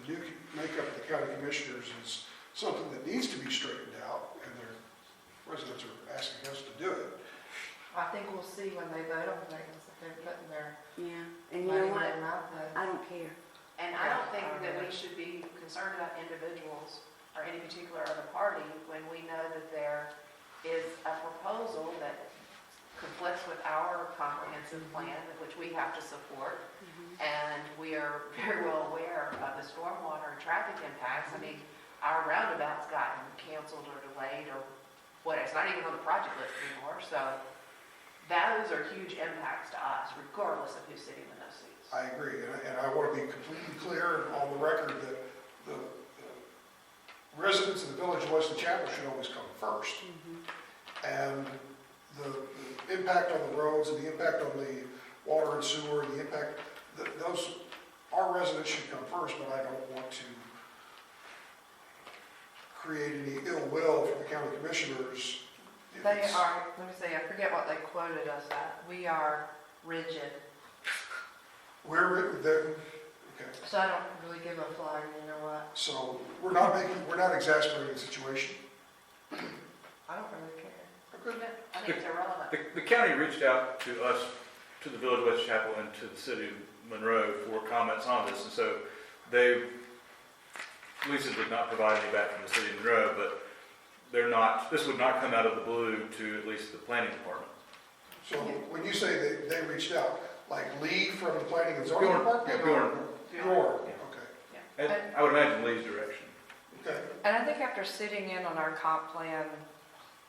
new makeup of the county commissioners is something that needs to be straightened out, and their residents are asking us to do it, I think we'll see when they vote on things that they're putting their Yeah, and you money know where what? their mouth is. I don't care. And I don't think that we should be concerned about individuals or any particular other party when we know that there is a proposal that conflicts with our comprehensive plan, which we have to support. And we are very well aware of the stormwater and traffic impacts. I mean, our roundabout's gotten canceled or delayed or what, it's not even on the project list anymore. So those are huge impacts to us, regardless of who's sitting in those seats. I agree. And I want to be completely clear on the record that the residents of the village of Wesley Chapel should always come first. And the impact on the roads and the impact on the water and sewer, the impact, our residents should come first, but I don't want to create any ill will for the county commissioners. They are, let me say, I forget what they quoted us at. We are rigid. Okay, So I don't really give a flying, you know what? so we're not exasperating the situation. I don't really care. Okay. I think it's irrelevant. The county reached out to us, to the village of West Chapel and to the city of Monroe for comments on this, and so Lisa did not provide any back from the city of Monroe, but this would not come out of the blue to at least the planning department. So when you say they reached out, like Lee from the planning and zoning department? Yeah, Bjorn. Bjorn, okay. And I would imagine Lee's direction. Okay. And I think after sitting in on our comp plan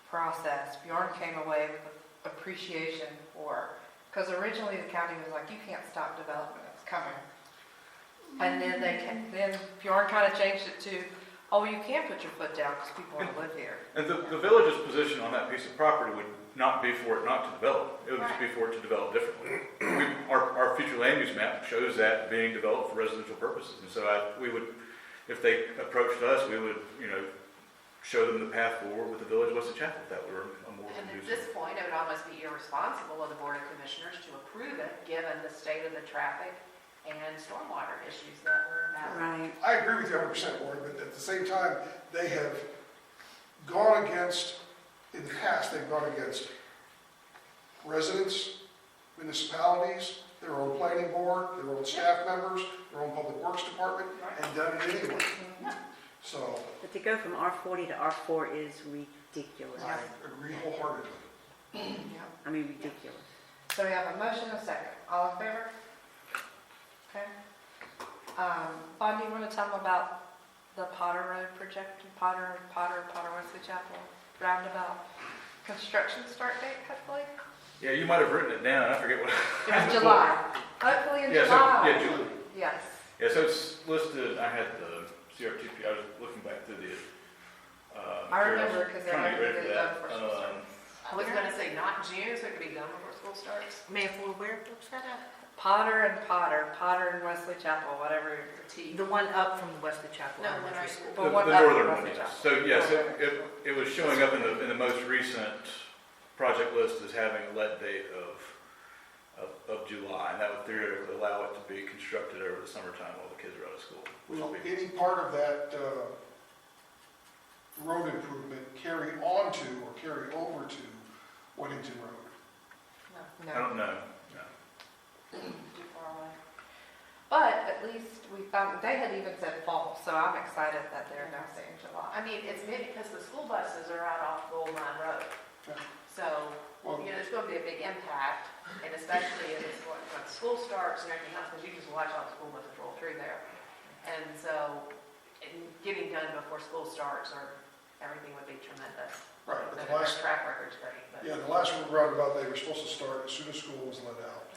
process, Bjorn came away with appreciation for, because originally the county was like, you can't stop development, it's coming. And then Bjorn kind of changed it to, oh, you can put your foot down because people want to live here. And the village's position on that piece of property would not be for it not to develop. It would just be for it to develop differently. our future land use map shows that being developed for residential purposes. And so we would, if they approached us, we would, show them the path forward with the Village of Wesley Chapel, if that were a more And at conducive. this point, it would almost be irresponsible of the Board of Commissioners to approve it, given the state of the traffic and stormwater issues that we're having. Right. I agree with you 100%, Warren, but at the same time, they have gone against, in the past, they've gone against residents, municipalities, their own planning board, their own staff members, their own public works department, and done it anyway. So But to go from R40 to R4 is ridiculous. I agree wholeheartedly. I mean, ridiculous. So we have a motion and a second. All in favor? Okay. Bonnie, you want to tell them about the Potter Road project, Potter Wesley Chapel roundabout construction start date, hopefully? Yeah, you might have written it down, I forget what. It was July. Hopefully in Yeah, July. yeah, Julie. Yes. Yeah, so it's listed, I had the CRTP, I was looking back through the, I remember because they're trying to going get to ready get for it done that. before school starts. I was gonna say not June, so it could be done before school starts. May I for where? What's that at? Potter and Wesley Chapel, whatever your T. The one up from the Wesley Chapel. No, Elementary right. School. The The one the up northern from one, Wesley yes. Chapel. So yes, it was showing up in the most recent project list as having a lead date of July, and that would theoretically allow it to be constructed over the summertime while the kids are out of school. which Will will be- any part of that road improvement carry on to or carry over to Weddington Road? I don't know, no. Too far away. But at least we found, they had even said fall, so I'm excited that they're now saying July. I mean, it's maybe because the school buses are out off Gold Mine Road. Yeah. So, Well, there's going to be a big impact, and especially when school starts and everything else, because you just watch all the school buses roll through there. And so, getting done before school starts or everything would be tremendous. right, but The the last, track record's great, but. yeah, the last roundabout, they were supposed to start as soon as school was let out,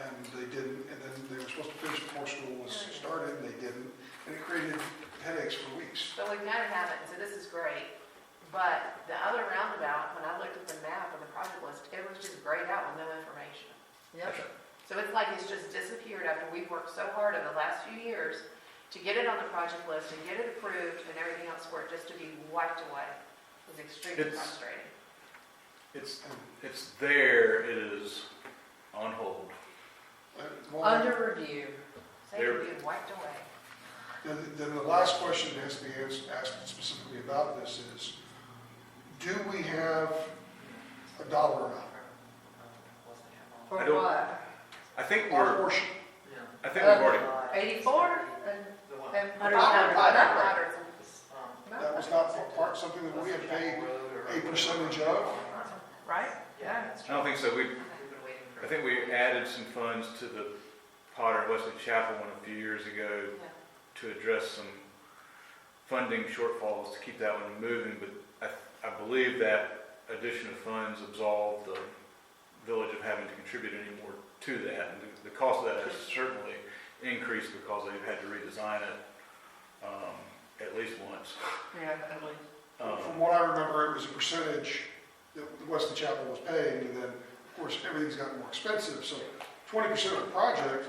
and they didn't, and then they were supposed to finish before school was started, and they didn't, and it created headaches for weeks. So we kind of have it, so this is great. But the other roundabout, when I looked at the map of the project list, it was just grayed out with no information. Yep. So it's like it's just disappeared after we've worked so hard in the last few years to get it on the project list and get it approved and everything else for it just to be wiped away. It was extremely It's- frustrating. It's there, it is on hold. Well, Under review. Say it being wiped away. Then the last question that has to be asked specifically about this is, do we have a dollar amount? For I don't- what? I think Our we're, portion. I think we've already, 84? And Hundred. Hundreds. That was not something that we had paid a percentage of? Right? Yeah. I don't think so. I think we added some funds to the Potter and Wesley Chapel one a few years ago to address some funding shortfalls to keep that one moving, but I believe that addition of funds absolved the village of having to contribute any more to that. And the cost of that has certainly increased because they've had to redesign it at least once. Yeah, at least. From what I remember, it was a percentage that Wesley Chapel was paying, and then, of course, everything's gotten more expensive, so 20% of the project,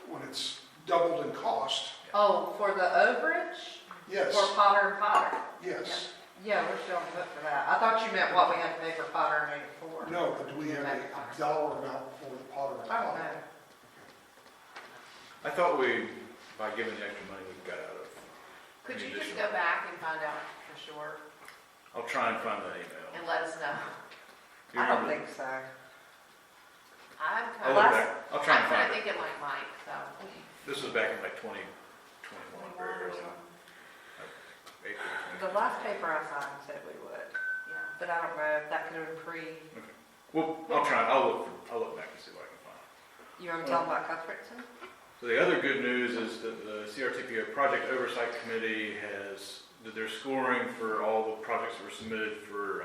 when it's doubled in cost, Oh, for the overage? yes, For Potter and Potter? yes. Yeah, we're still on foot for that. I thought you meant what we had to pay for Potter and 84. No, but do we have a dollar amount for the Potter? and I don't Potter? know. I thought by giving the extra money, we got out of. Could any you just additional- go back and find out for sure I'll try and find that email. and let us know? You I don't remember- think so. I'm I'll kind look of, back, I'll try and I'm kind find of it. thinking like Mike, so. This was back in like 2021, very early on. April The last paper I signed said we would, Yeah. but I don't know if that could have been pre, Well, I'll look back and see what I can find. you want to tell them about Cuthbertson? So the other good news is that the CRTPO Project Oversight Committee did their scoring for all the projects that were submitted for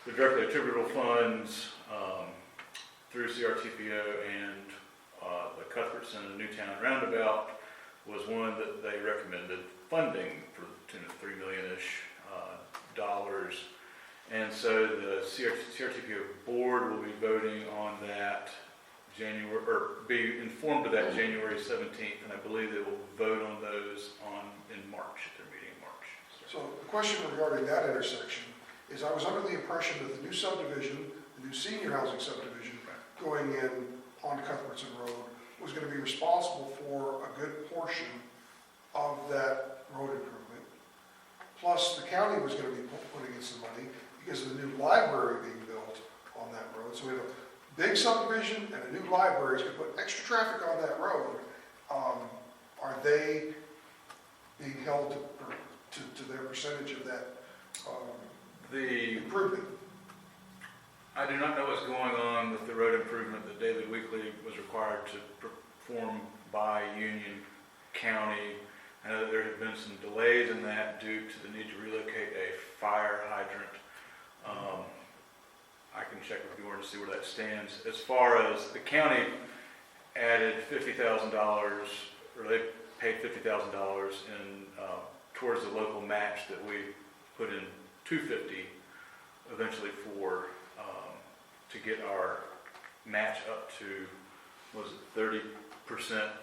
the directly attributable funds through CRTPO, and the Cuthbertson and Newtown Roundabout was one that they recommended funding for the tune of $3 million-ish dollars. And so the CRTPO board will be voting on that be informed of that January 17th, and I believe they will vote on those in March, at their meeting in March. So the question regarding that intersection is I was under the impression that the new subdivision, the new senior housing subdivision going in on Cuthbertson Road was going to be responsible for a good portion of that road improvement. Plus, the county was going to be putting in some money because of the new library being built on that road. So we have a big subdivision and a new library. It's going to put extra traffic on that road. Are they being held to their percentage of that improvement? I do not know what's going on with the road improvement that David Weekly was required to perform by Union County. I know that there have been some delays in that due to the need to relocate a fire hydrant. I can check with Bjorn to see where that stands. As far as the county added $50,000, or they paid $50,000 in towards the local match that we put in $250 eventually for to get our match up to, was it 30%,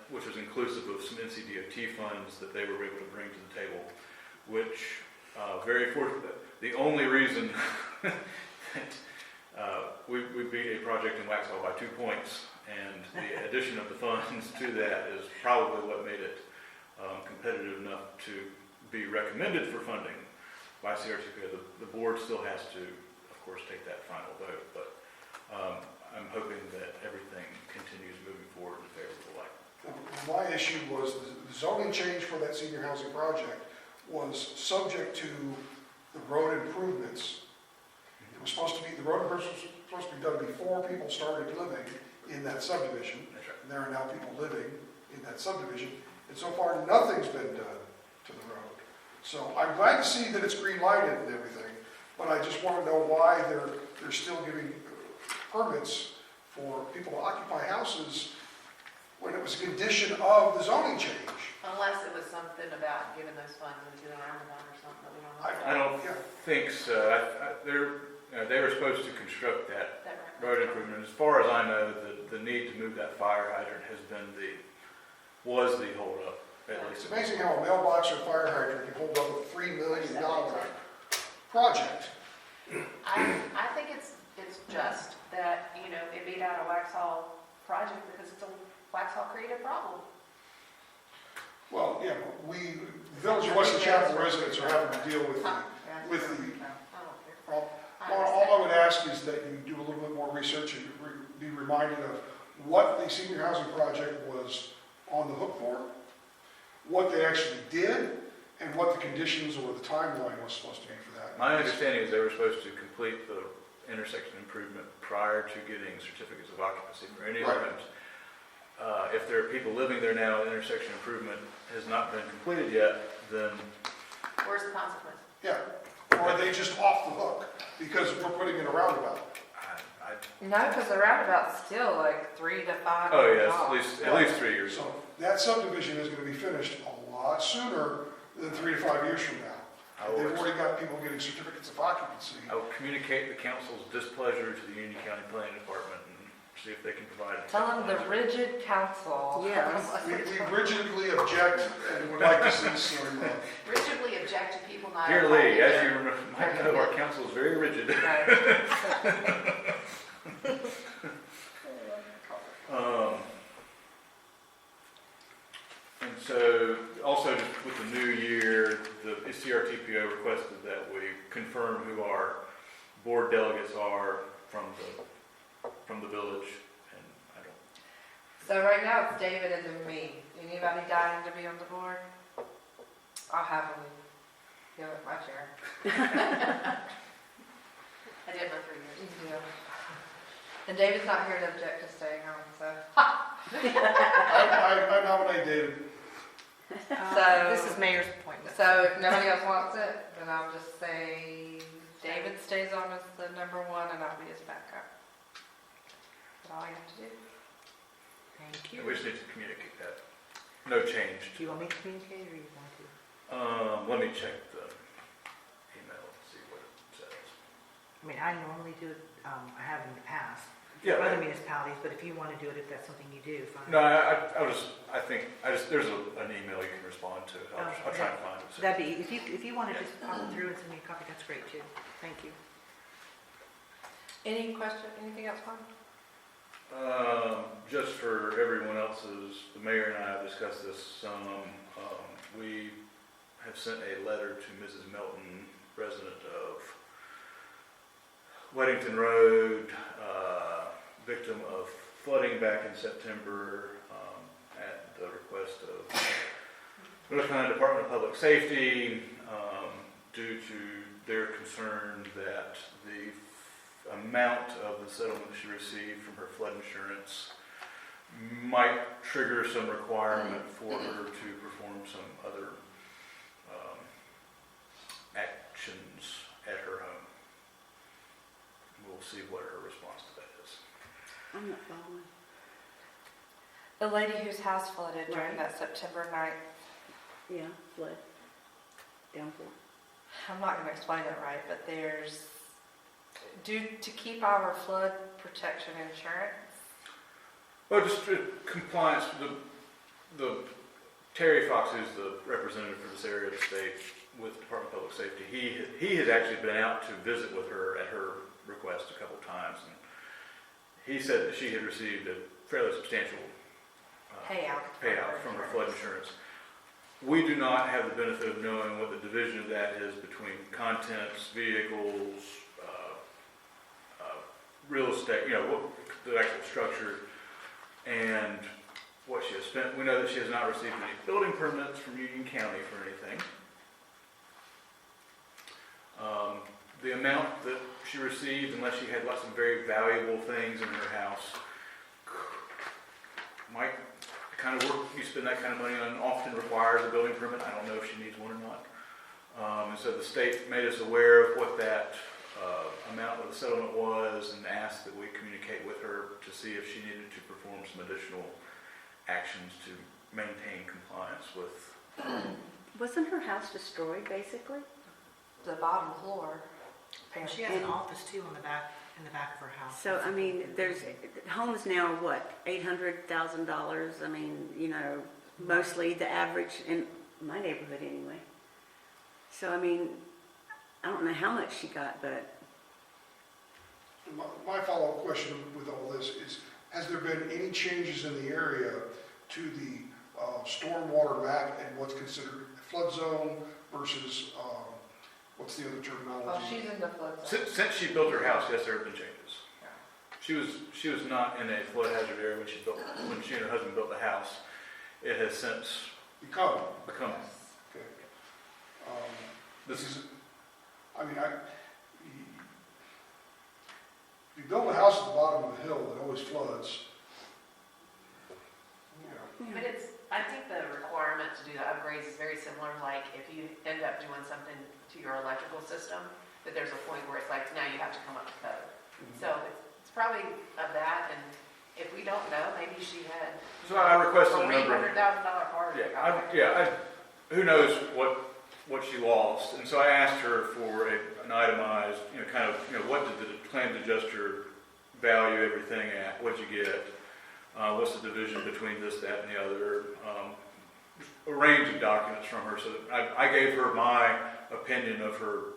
which was inclusive of some NCDOT funds that they were able to bring to the table, which very fortunate. The only reason that we beat a project in Waxhaw by 2 points, and the addition of the funds to that is probably what made it competitive enough to be recommended for funding by CRTPO. The board still has to, of course, take that final vote, but I'm hoping that everything continues moving forward in a favorable light. My issue was the zoning change for that senior housing project was subject to the road improvements. It was supposed to be, the road improvements was supposed to be done before people started living in that subdivision. That's right. And there are now people living in that subdivision. And so far, nothing's been done to the road. So I'm glad to see that it's green lighted and everything, but I just want to know why they're still giving permits for people to occupy houses when it was a condition of the zoning change. Unless it was something about giving those funds into the roundabout or something that we don't know. I don't think so. They were supposed to construct that road improvement. As far as I know, the need to move that fire hydrant was the holdup, at least. It's amazing how a mailbox or fire hydrant can hold up a $3 million project. I think it's just that, it beat out a Waxhaw project because it's a Waxhaw created problem. Well, yeah, but the Village of Weston Chapel residents are having to deal with the I don't care. problem. I All understand. I would ask is that you do a little bit more research and be reminded of what the senior housing project was on the hook for, what they actually did, and what the conditions or the timeline was supposed to be for that. My understanding is they were supposed to complete the intersection improvement prior to getting certificates of occupancy for any of the Right. homes. If there are people living there now, intersection improvement has not been completed yet, then Where's the consequence? Yeah, or are they just off the hook because we're putting in a roundabout? No, because the roundabout's still like 3 to 5 oh years yes, off. at least 3 years. So that subdivision is going to be finished a lot sooner than 3 to 5 years from now. And they've already got people getting certificates of occupancy. I will communicate the council's displeasure to the Union County Planning Department and see if they can provide it. Tell them the rigid council. Yes. We rigidly object and would like to see some, Rigidly object to people not. Dear Lee, as you might know, our council is very rigid. Right. And so, also just with the new year, the CRTPO requested that we confirm who our board delegates are from the village, and I don't. So right now it's David and then me. Anybody dying to be on the board? I'll happily give it my share. I did my 3 years. Yeah. And David's not here to object to staying on, so. I nominate David. So- This is mayor's appointment. So if nobody else wants it, then I'll just say David stays on as the number 1 and I'll be his backup. That's all I have to do. Thank And you. we just need to communicate that. No change. Do you want me to communicate or you want to? Let me check the email and see what it says. I mean, I normally do it, I have in the past, Yeah. for other municipalities, but if you want to do it, if that's something you do, fine. No, there's an email you can respond to. I'll try and find it. So that'd be, if you want to just pop it through and send me a copy, that's great too. Thank you. Any question, anything else, Juan? Just for everyone else's, the mayor and I have discussed this some. We have sent a letter to Mrs. Melton, resident of Weddington Road, victim of flooding back in September, at the request of North Carolina Department of Public Safety, due to their concern that the amount of the settlement she received from her flood insurance might trigger some requirement for her to perform some other actions at her home. We'll see what her response to that is. I'm not following. The lady whose house flooded during Right. that September night, Yeah, flood, downpour. I'm not gonna explain it right, but there's, due to keep our flood protection insurance, Well, just compliance, the Terry Fox, who's the representative for this area of the state with Department of Public Safety, he has actually been out to visit with her at her request a couple of times, and he said that she had received a fairly substantial payout from her flood insurance. We do not have the benefit of knowing what the division of that is between contents, vehicles, real estate, what the actual structure, and what she has spent. We know that she has not received any building permits from Union County for anything. The amount that she received, unless she had some very valuable things in her house, might, the kind of work you spend that kind of money on often requires a building permit. I don't know if she needs one or not. And so the state made us aware of what that amount of the settlement was and asked that we communicate with her to see if she needed to perform some additional actions to maintain compliance with. Wasn't her house destroyed, basically? the bottom floor. She has an office too in the back of her house. So, I mean, there's, homes now are what, $800,000? I mean, mostly the average in my neighborhood anyway. So, I mean, I don't know how much she got, but My follow-up question with all this is, has there been any changes in the area to the stormwater map and what's considered a flood zone versus, what's the other terminology? Well, she's in the flood zone. Since she built her house, yes, there have been changes. She was not in a flood hazard area when she and her husband built the house. It has since Become. Yes. Okay. this is you build a house at the bottom of a hill that always floods. But I think the requirement to do the upgrades is very similar, like if you end up doing something to your electrical system, that there's a point where it's like, now you have to come up to code. So it's probably of that, and if we don't know, maybe she had So I requested a a number. $800,000 part. Who knows what she lost, and so I asked her for an itemized, what did the claims adjuster value everything at? What'd you get? What's the division between this, that, and the other? A range of documents from her. So I gave her my opinion of her,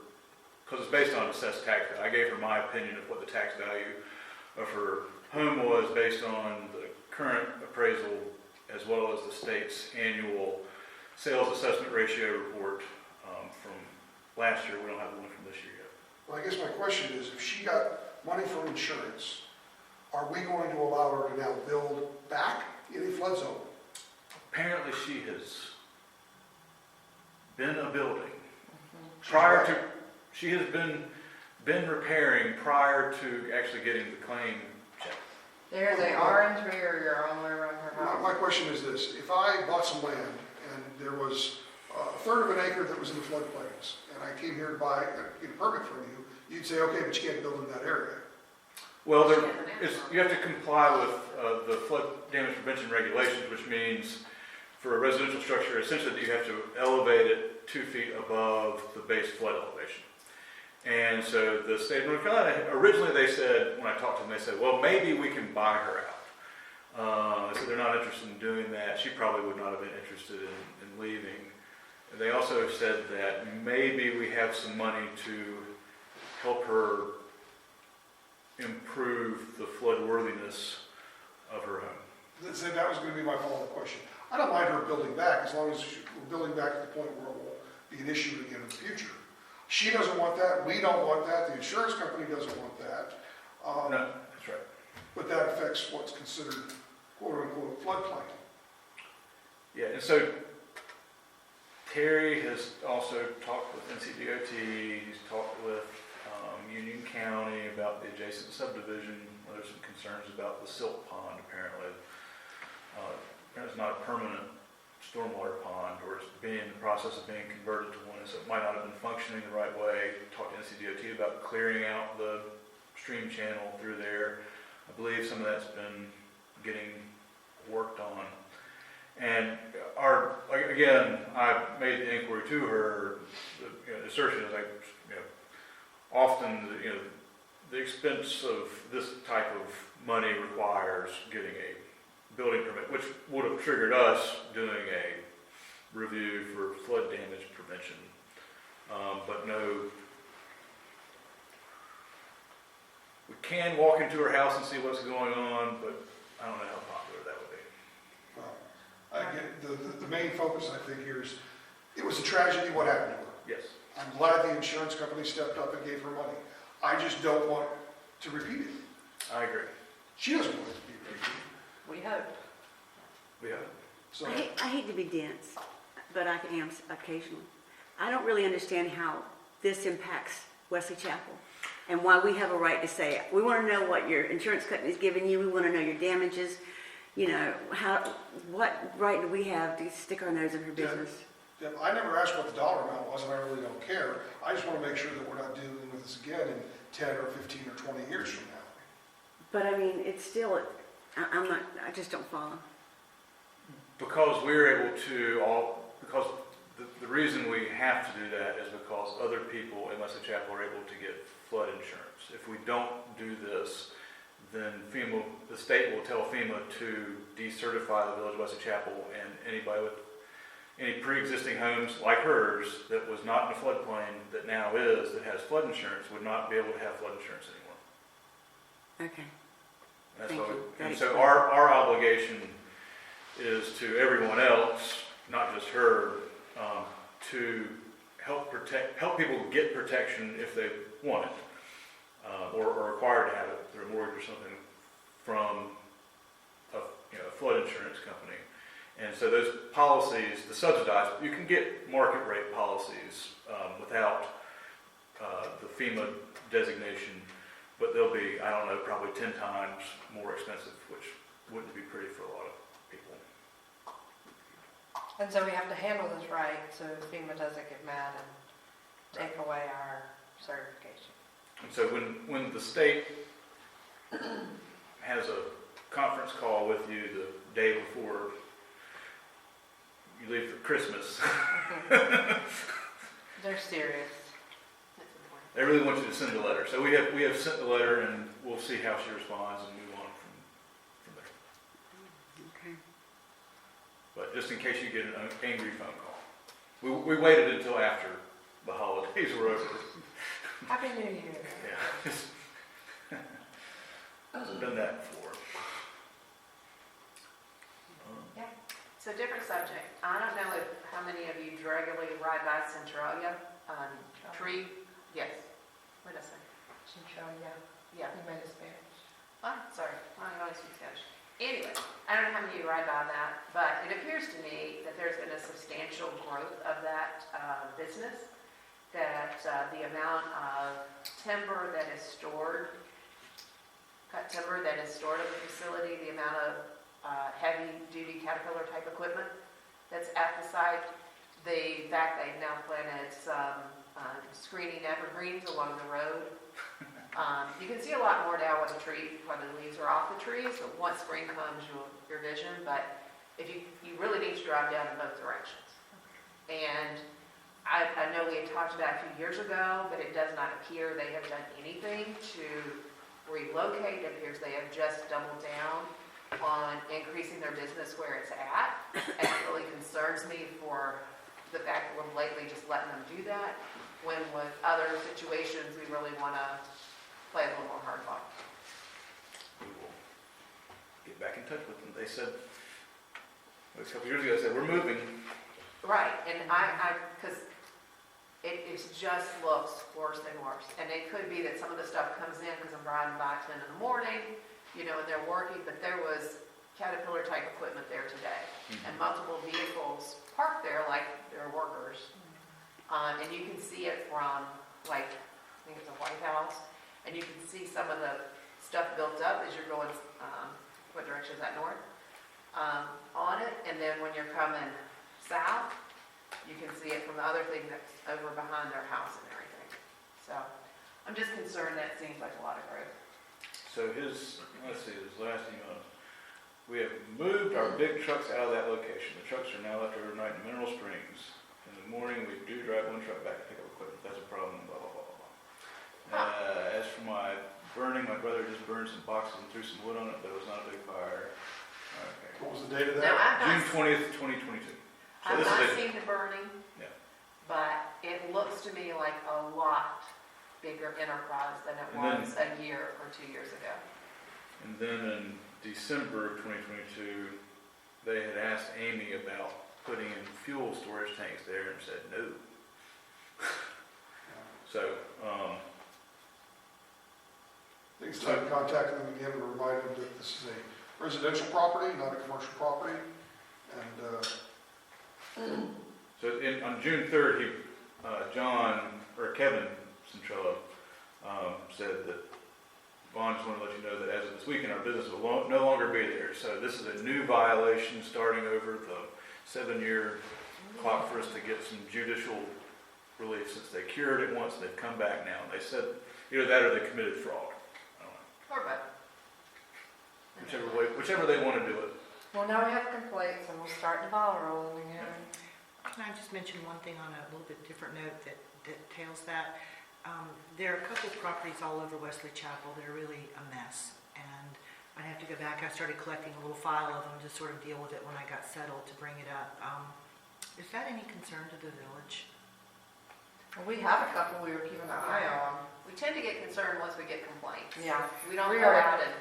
because it's based on assessed tax. I gave her my opinion of what the tax value of her home was based on the current appraisal as well as the state's annual sales assessment ratio report from last year. We don't have one from this year yet. Well, I guess my question is, if she got money from insurance, are we going to allow her to now build back in a flood zone? Apparently she has been a building. She has been repairing prior to actually getting the claim checked. There's an orange barrier all the way around her house. My question is this, if I bought some land and there was a third of an acre that was in the floodplains, and I came here to get a permit from you, you'd say, okay, but you can't build in that area. Well, you have to comply with the flood damage prevention regulations, which means for a residential structure, essentially that you have to elevate it 2 feet above the base flood elevation. And so the state of North Carolina, originally they said, when I talked to them, they said, well, maybe we can buy her out. They said they're not interested in doing that. She probably would not have been interested in leaving. And they also said that maybe we have some money to help her improve the floodworthiness of her home. So that was going to be my follow-up question. I don't mind her building back as long as we're building back to the point where it won't be an issue again in the future. She doesn't want that, we don't want that, the insurance company doesn't want that. No, that's right. But that affects what's considered quote-unquote floodplain. Yeah, and so Terry has also talked with NCDOT, he's talked with Union County about the adjacent subdivision, where there's some concerns about the silt pond apparently. It's not a permanent stormwater pond, or it's being in the process of being converted to one, so it might not have been functioning the right way. Talked to NCDOT about clearing out the stream channel through there. I believe some of that's been getting worked on. And again, I made the inquiry to her. The assertion is like, often, the expense of this type of money requires getting a building permit, which would have triggered us doing a review for flood damage prevention. But no, we can walk into her house and see what's going on, but I don't know how popular that would be. Well, again, the main focus, I think, here is, it was a tragedy what happened to her. Yes. I'm glad the insurance company stepped up and gave her money. I just don't want to repeat it. I agree. She doesn't want it to be repeated. We hope. We have. So, I hate to be dense, but I am occasionally. I don't really understand how this impacts Wesley Chapel and why we have a right to say it. We want to know what your insurance company is giving you. We want to know your damages. What right do we have to stick our nose in her business? Deb, I never asked what the dollar amount was, and I really don't care. I just want to make sure that we're not dealing with this again in 10 or 15 or 20 years from now. But I mean, it's still, I just don't follow. Because we're able to, because the reason we have to do that is because other people in Wesley Chapel are able to get flood insurance. If we don't do this, then FEMA, the state will tell FEMA to decertify the Village of Wesley Chapel, and anybody with any pre-existing homes like hers that was not in a floodplain that now is, that has flood insurance, would not be able to have flood insurance anymore. Okay. That's Thank why you. and That so explains. our obligation is to everyone else, not just her, to help people get protection if they want it, or are required to have it through a mortgage or something from a flood insurance company. And so those policies, the subsidized, you can get market rate policies without the FEMA designation, but they'll be, I don't know, probably 10 times more expensive, which wouldn't be pretty for a lot of people. And so we have to handle this right so FEMA doesn't get mad and take away our certification. And so when the state has a conference call with you the day before you leave for Christmas, They're serious. That's important. they really want you to send a letter. So we have sent the letter, and we'll see how she responds and move on from there. Okay. But just in case you get an angry phone call, we waited until after the holidays were over. Happy New Year. Yeah, I've done that before. So different subject. I don't know how many of you regularly ride by Centralia Tree. Yes. What did I say? Centralia. Yeah. You made it Spanish. Oh, sorry. I don't know speak Spanish. Anyway, I don't know how many of you ride by that, but it appears to me that there's been a substantial growth of that business. That the amount of timber that is stored, cut timber that is stored at the facility, the amount of heavy-duty Caterpillar type equipment that's at the site, the fact they've now planted some screening evergreens along the road. You can see a lot more now when the leaves are off the trees, but once spring comes, your vision, but if you really need to drive down in both directions. And I know we had talked about it a few years ago, but it does not appear they have done anything to relocate. It appears they have just doubled down on increasing their business where it's at. And it really concerns me for the fact that we're lately just letting them do that, when with other situations, we really want to play a little more hardball. We will get back in touch with them. They said, a couple years ago, they said, we're moving. Right, and because it just looks worse and worse. And it could be that some of the stuff comes in because I'm riding by 10 in the morning, and they're working, but there was Caterpillar type equipment there today. And multiple vehicles parked there like they're workers. And you can see it from, like, I think it's a White House, and you can see some of the stuff built up as you're going, what direction is that, north? On it, and then when you're coming south, you can see it from the other thing that's over behind their house and everything. So I'm just concerned that it seems like a lot of growth. So his last email, we have moved our big trucks out of that location. The trucks are now left overnight in Mineral Springs. In the morning, we do drive one truck back to pick up equipment. That's a problem, blah, blah, blah, blah. As for my burning, my brother just burned some boxes and threw some wood on it, but it was not a big fire. Okay. What was the date of Now, that? June 20th, 2022. So I've this not is seen the burning, Yeah. but it looks to me like a lot bigger enterprise than it And then- was a year or 2 years ago. And then in December of 2022, they had asked Amy about putting in fuel storage tanks there and said no. So, I think it's time to contact them again and remind them that this is a residential property, not a commercial property. And on June 3rd, Kevin Centrella said that Vaughn just wanted to let you know that as of this weekend, our business will no longer be there. So this is a new violation starting over the 7-year clock for us to get some judicial relief, since they cured it once, they've come back now. They said either that or they committed fraud. I don't know. Or both. Whichever they want to do it. Well, now we have complaints and we'll start the ball rolling again. Can I just mention one thing on a little bit different note that tails that? There are a couple of properties all over Wesley Chapel that are really a mess, and I'd have to go back. I started collecting a little file of them to sort of deal with it when I got settled to bring it up. Is that any concern to the village? We have a couple we were keeping an eye on. We tend to get concerned once we get complaints. Yeah. We don't We go are- out and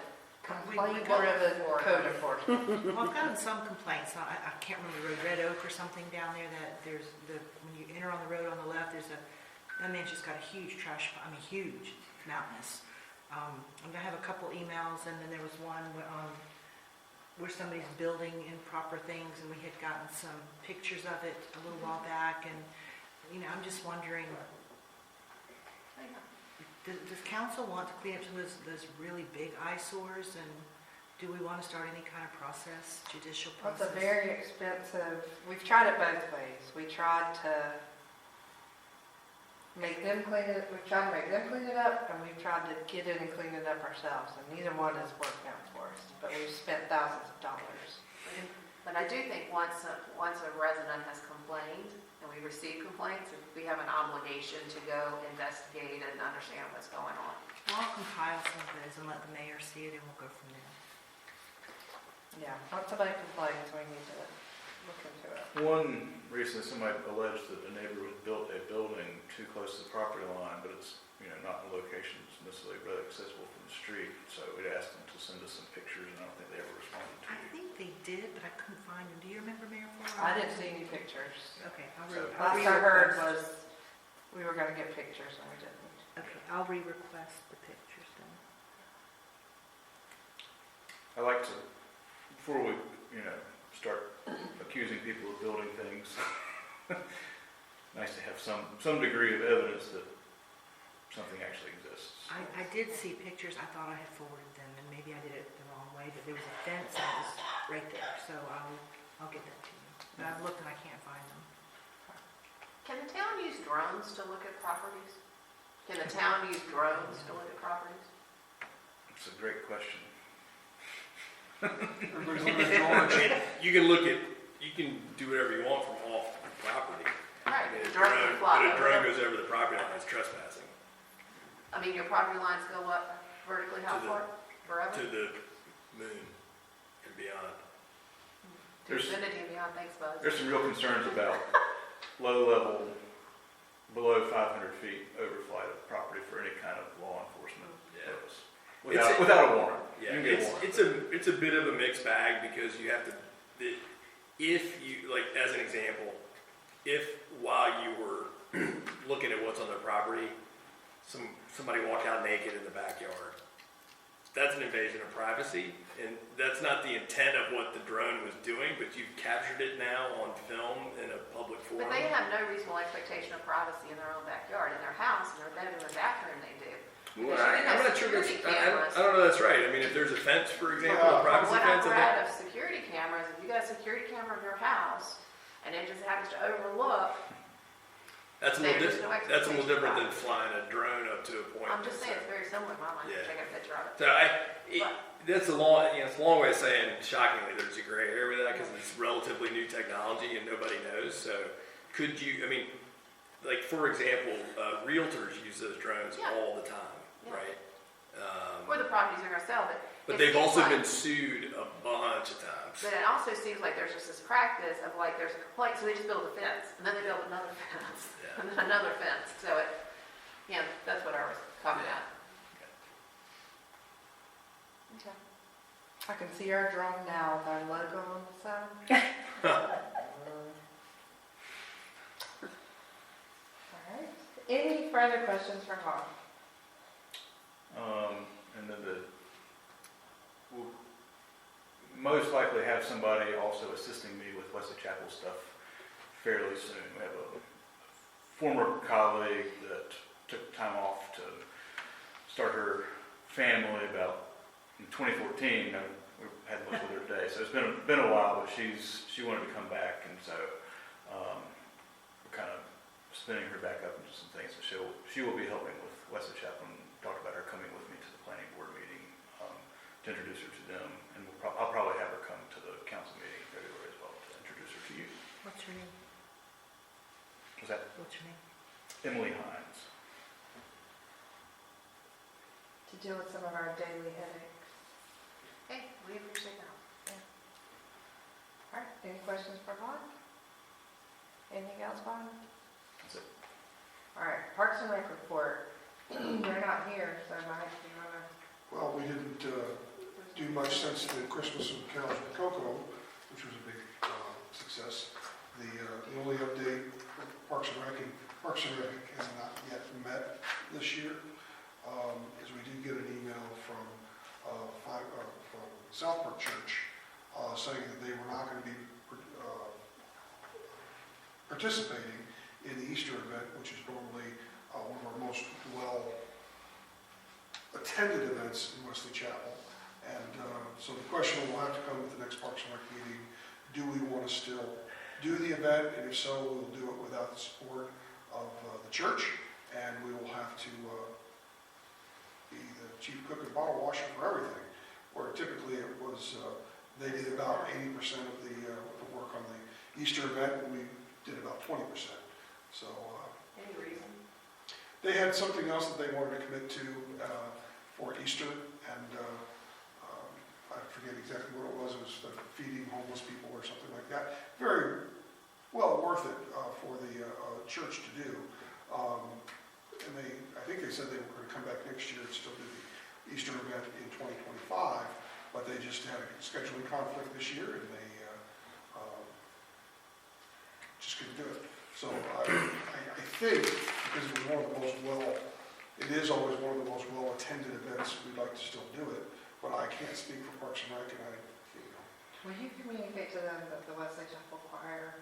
Complaint-driven code enforcement. Well, I've gotten some complaints. I can't remember, Red Oak or something down there, that there's when you enter on the road on the left, that man's just got a huge trash, huge, mountainous. And I have a couple emails, and then there was one where somebody's building improper things, and we had gotten some pictures of it a little while back, and, I'm just wondering, does council want to clean up some of those really big eyesores, and do we want to start any kind of process, judicial That's process? a very expensive, we've tried it both ways. We tried to make them clean it, we've tried to make them clean it up, and we've tried to get in and clean it up ourselves, and neither one has worked out for us. But we've spent thousands of dollars. But I do think once a resident has complained, and we receive complaints, we have an obligation to go investigate and understand what's going on. Well, I'll compile some of those and let the mayor see it, and we'll go from there. Yeah, once somebody complains, we need to look into it. One recently, somebody alleged that the neighbor had built a building too close to the property line, but it's, not in a location that's necessarily really accessible from the street. So we asked them to send us some pictures, and I don't think they ever responded to I you. think they did, but I couldn't find them. Do you remember, Mayor Fuller? I didn't see any pictures. Okay, Last I heard was we were gonna get pictures and we didn't. Okay, I'll re-request the pictures then. I like to, before we, start accusing people of building things, nice to have some degree of evidence that something actually exists. I did see pictures. I thought I had forwarded them, and maybe I did it the wrong way, but there was a fence that was right there, so I'll get that to you. But I've looked and I can't find them. Can the town use drones to look at properties? Can the town use drones to look at properties? It's a great question. everybody's looking at George. You can do whatever you want from off the property. Right, I mean, drone drone mean, your property lines go up vertically how To the- far? Forever? To the moon and beyond. To There's- infinity and beyond, thanks, Buzz. There's some real concerns about low level, below 500 feet overflight of property for any kind of law enforcement Yeah. purpose. It's- Without a warrant. You Yeah, can get a warrant. it's a bit of a mixed bag because you have to, if you, like, as an example, if while you were looking at what's on their property, somebody walked out naked in the backyard, that's an invasion of privacy, and that's not the intent of what the drone was doing, but you've captured it now on film in a public forum. But they have no reasonable expectation of privacy in their own backyard, in their house, in their bedroom and bathroom they do. Well, Because you can I'm have not sure that's, security cameras. I don't know that's right. I mean, if there's a fence, for example, Yeah. a From privacy what I've fence, I read think, of security cameras, if you got a security camera in your house and it just happens to overlook, that's a there's little no different, that's a little different than expectation flying a drone up to a point. I'm just saying it's very similar in my mind, Yeah. check a picture of it. So that's a long, it's a long way of saying, shockingly, there's a gray area with that because it's relatively new technology and nobody knows. So could you, I mean, like, for example, realtors use those drones Yeah. all the time, Yeah. right? Or the properties they're gonna sell, But it they've seems also like- been sued a bunch of times. But it also seems like there's just this practice of like, there's a complaint, so they just build a fence, and then they build another fence, Yeah. and then another fence, so it, yeah, that's what I was coming at. Okay. I can see our drone now with our logo on the side. All right. Any further questions for Bob? And then we'll most likely have somebody also assisting me with Wesley Chapel stuff fairly soon. We have a former colleague that took time off to start her family about in 2014. We had lunch with her today, so it's been a while, but she wanted to come back, and so we're kind of spinning her back up into some things. So she will be helping with Wesley Chapel, and talked about her coming with me to the planning board meeting to introduce her to them, and I'll probably have her come to the council meeting in February as well to introduce her to you. What's your name? Was that What's your name? Emily Hines? To deal with some of our daily headaches. Hey, we appreciate that. All right, any questions for Bob? Anything else, Bob? That's it. All right, Parks and Rec report. They're not here, so Mike, do you wanna? Well, we didn't do much since the Christmas of Carols with Cocoa, which was a big success. The only update, Parks and Rec has not yet met this year, is we did get an email from South Park Church saying that they were not going to be participating in the Easter event, which is normally one of our most well-attended events in Wesley Chapel. And so the question will have to come at the next Parks and Rec meeting, do we want to still do the event? And if so, we'll do it without the support of the church, and we will have to be the chief cook and bottle washer for everything, where typically it was, they did about 80% of the work on the Easter event, and we did about 20%. So Any reason? they had something else that they wanted to commit to for Easter, and I forget exactly what it was. It was feeding homeless people or something like that. Very well worth it for the church to do. And I think they said they were going to come back next year and still do the Easter event in 2025, but they just had a scheduling conflict this year, and they just couldn't do it. So I think, because it was one of the most it is always one of the most well-attended events, we'd like to still do it, but I can't speak for Parks and Rec, and Will you communicate to them that the Wesley Chapel Choir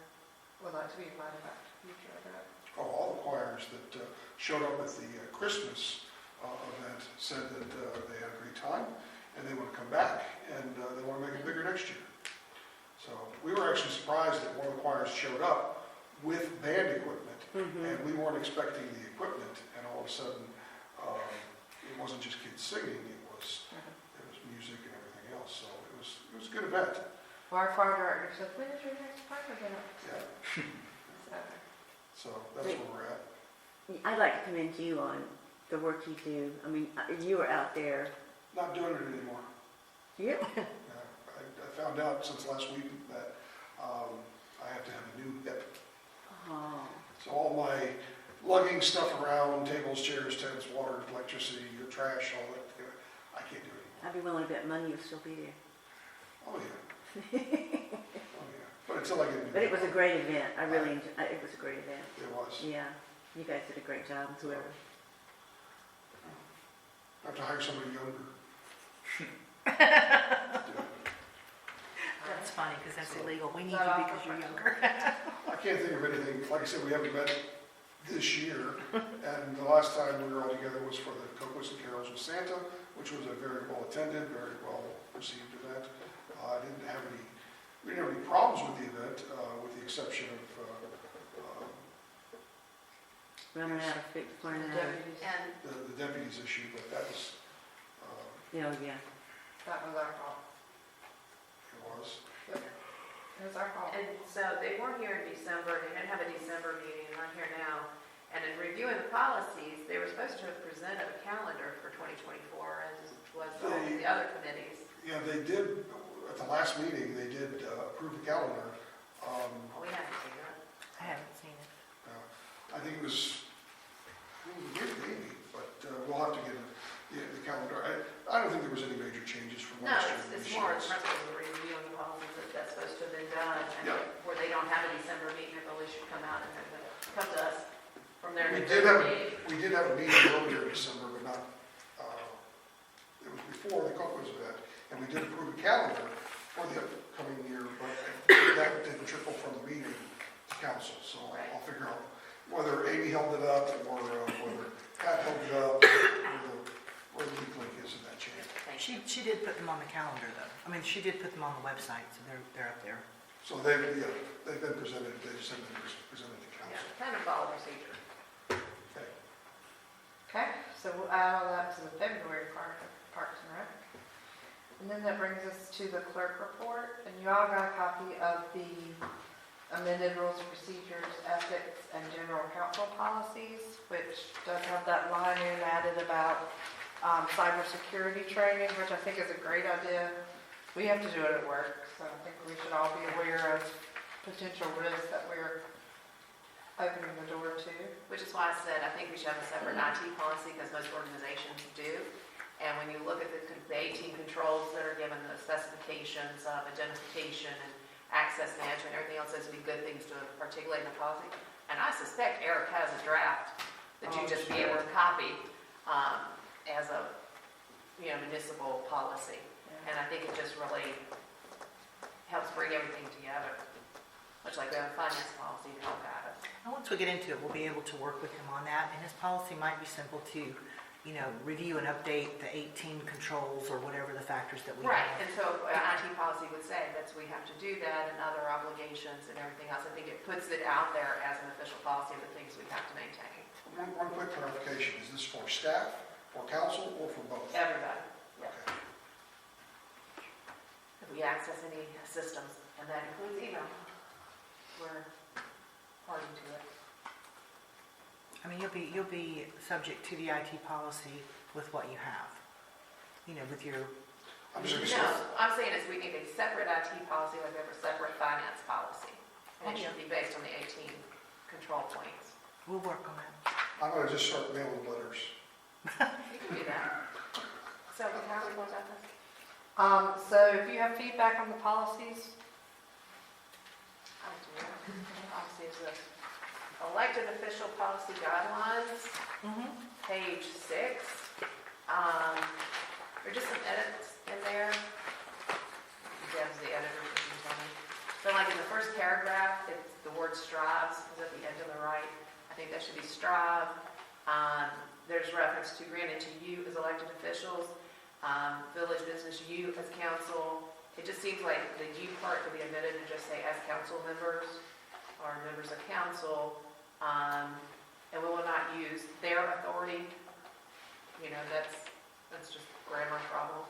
would like to be invited back to the future event? all the choirs that showed up at the Christmas event said that they had a great time, and they want to come back, and they want to make it bigger next year. So we were actually surprised that one of the choirs showed up with band equipment, and we weren't expecting the equipment, and all of a sudden, it wasn't just kids singing, it was music and everything else, so it was a good event. Well, our choir director said, when is your next choir event? Yeah, So, so that's where we're at. I'd like to commend you on the work you do? I mean, you were out there. Not doing it anymore. Yeah. I found out since last week that I have to have a new hip. Oh, So all my lugging stuff around, tables, chairs, tents, water, electricity, your trash, all that, I can't do it I'd be willing to bet money you'll still be there. anymore. Oh, yeah. Oh, yeah. But until I get a new But it was a hip, great event. I really enjoyed, it was a great event. it was. Yeah, you guys did a great job, whoever. I have to hire somebody younger. That's funny, because that's illegal. We need Is that you all because you're for- younger. I can't think of anything, like I said, we haven't met this year, and the last time we were all together was for the Cocoas and Carols with Santa, which was a very well attended, very well received event. We didn't have any problems with the event, with the exception of Running out of fix, learning how to, Deputies. And the deputies issue, but that was, yeah. That was our fault. it was. It was our fault. And so they weren't here in December, they didn't have a December meeting, they're not here now. And in reviewing the policies, they were supposed to have presented a calendar for 2024, as was all of the other committees. Yeah, they did, at the last meeting, they did approve the calendar. We haven't seen that. I haven't seen it. I think it was, maybe, but we'll have to get the calendar. I don't think there was any major changes from No, last year. it's this more year. in principle of reviewing the policies that's supposed to have been done. And Yeah. where they don't have a December meeting, they really should come out and come to us from their We December meeting. did have a meeting earlier in December, but not, it was before the Coco's event, and we did approve a calendar for the upcoming year, but that didn't trickle from the meeting to council, so Right. I'll figure out whether Amy held it up, or whether Pat held it up, where the weak link is in that chain. Thank you. She did put them on the calendar, though. I mean, she did put them on the website, so they're up there. So they've been presented, they just haven't been presented to Yeah, council. kind of follow procedure. Okay. Okay, so we'll add all that to the February part of Parks and Rec. And then that brings us to the clerk report, and you all got a copy of the amended rules of procedures, ethics, and general counsel policies, which does have that line in added about cybersecurity training, which I think is a great idea. We have to do it at work, so I think we should all be aware of potential risks that we're opening the door to. Which is why I said, I think we should have a separate IT policy, because most organizations do. And when you look at the 18 controls that are given, the specifications of identification and access management, everything else says would be good things to articulate in the policy. And I suspect Eric has a draft that you Oh, just be able to copy as a, municipal policy. And I think it just really helps bring everything together, much like we have a finance policy to help guide us. And once we get into it, we'll be able to work with him on that. And his policy might be simple to, review and update the 18 controls or whatever the factors that we Right, have. and so IT policy would say that we have to do that and other obligations and everything else. I think it puts it out there as an official policy of the things we have to maintain. One quick clarification, is this for staff, for council, or for both? Everybody, Okay. if we access any systems, and that includes email, we're party to it. I mean, you'll be subject to the IT policy with what you have. With your, I'm just No, gonna I'm saying is we need a separate IT policy like we have a separate finance policy. And it should be based on the 18 control points. we'll work on that. I'm gonna just start mailing letters. You can do that. So how are we going about this? So if you have feedback on the policies, I'll do it. Policy is this. Elected official policy guidelines, page 6. There are just some edits in there. Deb's the editor, she can tell me. So like in the first paragraph, it's the word strives is at the end of the right. I think that should be strive. There's reference to granted to you as elected officials, village business you as council. It just seems like the you part could be omitted and just say as council members or members of council. And we will not use their authority. That's just grammar problem.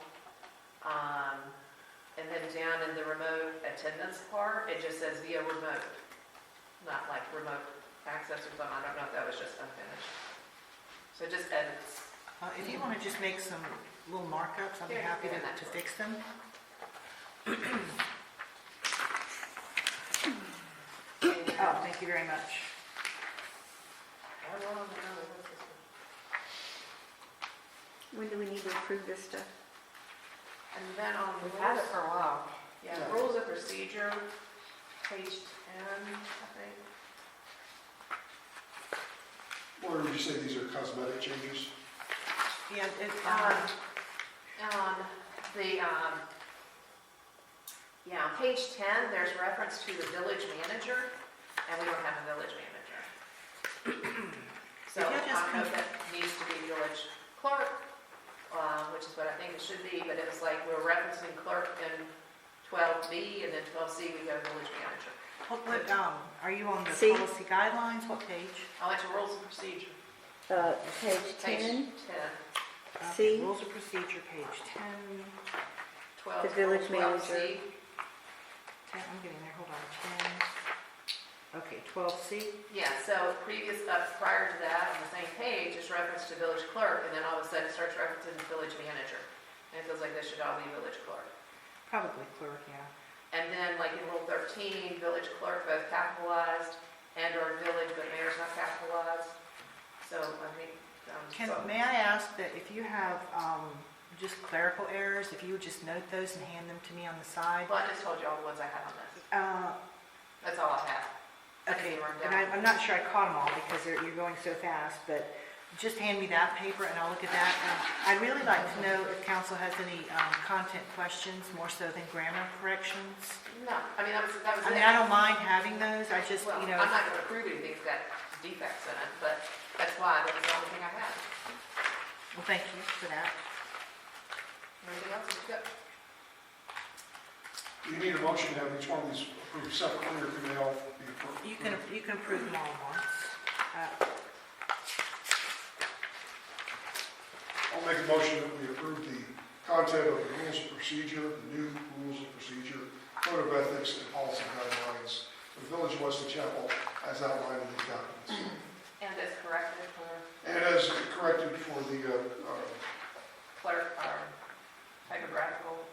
And then down in the remote attendance part, it just says via remote, not like remote access or something. I don't know if that was just unfinished. So So just edits. If you want to just make some little markups, I'd be Yeah, happy yeah, to that's fix them. Oh, thank you very much. When do we need to approve this stuff? And then on We've had it for a while. Yeah, rules of procedure, page 10, I think. Or would you say these are cosmetic changes? Yeah, it, On the, yeah, on page 10, there's reference to the village manager, and we don't have a village manager. So If you just I know that needs to be village clerk, which is what I think it should be, but it was like we're referencing clerk in 12B, and then 12C, we go village manager. what, are you on the See? policy guidelines? What page? I went to rules of procedure, Page page 10, 10, Okay, C. Rules of procedure, page 10. 12. The village 12C. manager. 10, I'm getting there, hold on, 10. Okay, 12C. Yeah, so prior to that, on the same page, is reference to village clerk, and then all of a sudden it starts referencing village manager. And it feels like this should all be village clerk. Probably clerk, yeah. And then like in Rule 13, village clerk both capitalized and/or village, but mayor's not capitalized. So I think, May I ask that if you have just clerical errors, if you would just note those and hand them to me on the side? well, I just told you all the ones I had on this. Uh, That's all I have. Okay, Write and down. I'm not sure I caught them all because you're going so fast, but just hand me that paper and I'll look at that. I'd really like to know if council has any content questions, more so than grammar corrections. No, I mean, that was I it. mean, I don't mind having those, I just, Well, you I'm know, not going to approve anything that's got defects in it, but that's why, that was the only thing I had. well, thank you for that. Everything else is good. Do you need a motion to have each one of these approved separately, or can they all be approved? You can approve them all at once. I'll make a motion that we approve the content of the rules of procedure, the new rules of procedure, code of ethics, and policy guidelines for the Village of Wesley Chapel as outlined in these documents. And as corrected for And as corrected for the clerk,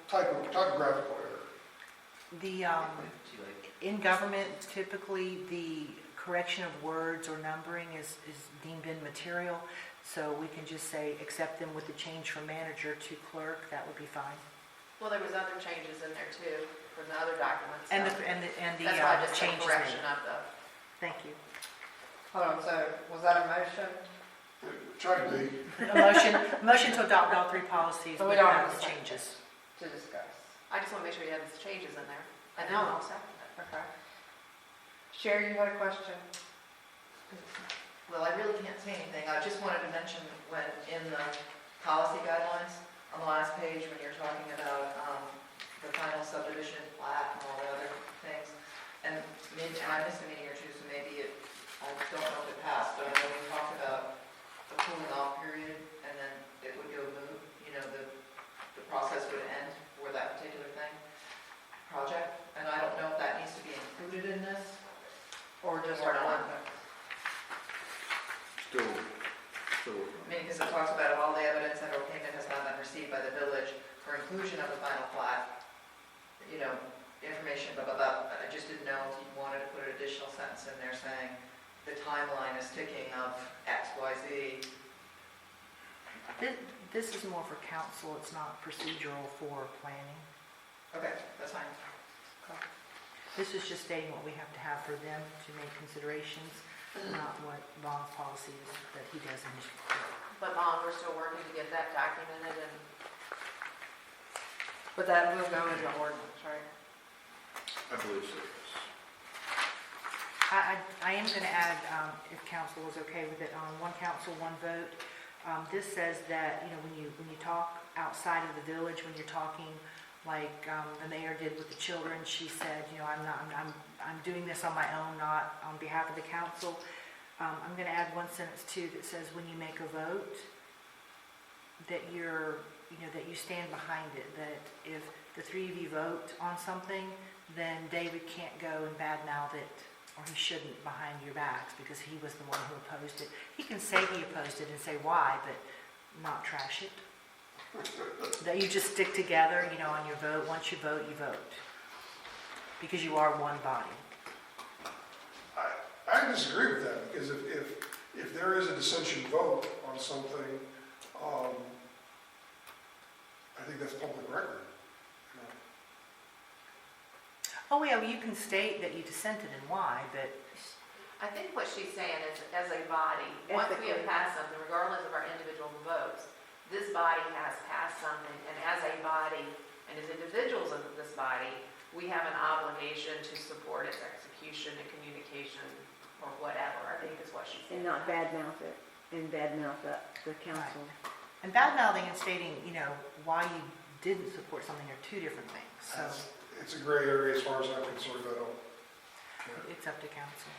typographical error. The, in government, typically, the correction of words or numbering is deemed immaterial, so we can just say, accept them with the change from manager to clerk, that would be fine. well, there was other changes in there too, from the other documents. And so the That's why I just said changes correction made. of the, Thank you. Hold on, so was that a motion? Try to be. A motion to adopt all three policies So with we don't have the a second. changes. To discuss. I just want to make sure you have these changes in there. And then No. I'll second it. Okay. Sherry, you had a question? Well, I really can't say anything. I just wanted to mention when in the policy guidelines, on the last page, when you're talking about the final subdivision plat and all the other things, and maybe, and I missed a meeting or two, so maybe it, I don't know if it passed, but I know we talked about the cooling off period, and then it would go moot, you know, the process would end for that particular project, and I don't know if that needs to be included in this. Or just Or our not. one? Still, I mean, because it talks about all the evidence that a payment has not been received by the village for inclusion of the final plat, you know, information, blah, blah, blah. I just didn't know if you wanted to put an additional sentence in there saying the timeline is ticking of X, Y, Z. This is more for council, it's not procedural for planning. Okay, that's fine. This is just stating what we have to have for them to make considerations, not what Ron's policy is that he does in his report. But Mom, we're still working to get that documented and But that will go into ordinance, right? I believe so, yes. I am going to add, if council is okay with it, on one council, one vote. This says that, you know, when you talk outside of the village, when you're talking like the mayor did with the children, she said, you know, I'm doing this on my own, not on behalf of the council. I'm going to add one sentence too that says when you make a vote, that that you stand behind it, that if the three of you vote on something, then David can't go and badmouth it or he shouldn't behind your backs because he was the one who opposed it. He can say he opposed it and say why, but not trash it. That you just stick together, you know, on your vote. Once you vote, because you are one body. I disagree with that, because if there is a dissension vote on something, I think that's public record. You know. Oh, yeah, well, you can state that you dissented and why, but I think what she's saying is, as a body, once we have passed something, regardless of our individual votes, this body has passed something, and as a body, and as individuals of this body, we have an obligation to support its execution and communication, or whatever, I think is what she's saying. And not badmouth it, and badmouth the council. and bad-mouthing and stating, you know, why you didn't support something are two different things. So It's a gray area as far as I'm concerned. I don't. it's up to council.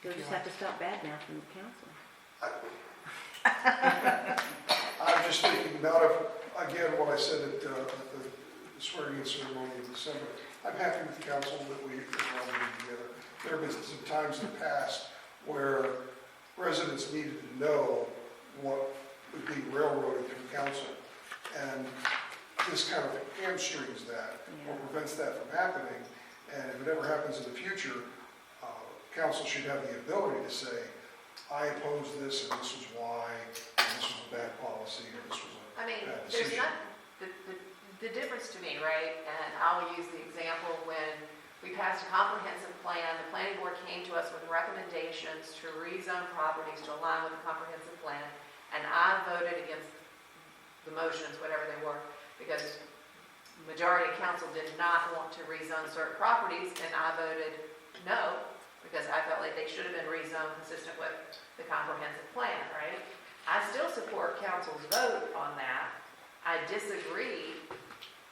You'll just have to stop badmouthing the council. I'm just thinking about it, again, what I said at the swearing-in ceremony in December. I'm happy with the council that we all been together. There have been some times in the past where residents needed to know what would be railroaded through council. And this kind of hamstrings that, or prevents that from happening. And if it ever happens in the future, council should have the ability to say, I oppose this, and this was why, and this was a bad policy, or this was a I mean, bad there's decision. not, the difference to me, right, and I'll use the example when we passed a comprehensive plan, the planning board came to us with recommendations to rezone properties to align with the comprehensive plan, and I voted against the motions, whatever they were, because the majority of council did not want to rezone certain properties, and I voted no, because I felt like they should have been rezoned consistent with the comprehensive plan, right? I still support council's vote on that. I disagreed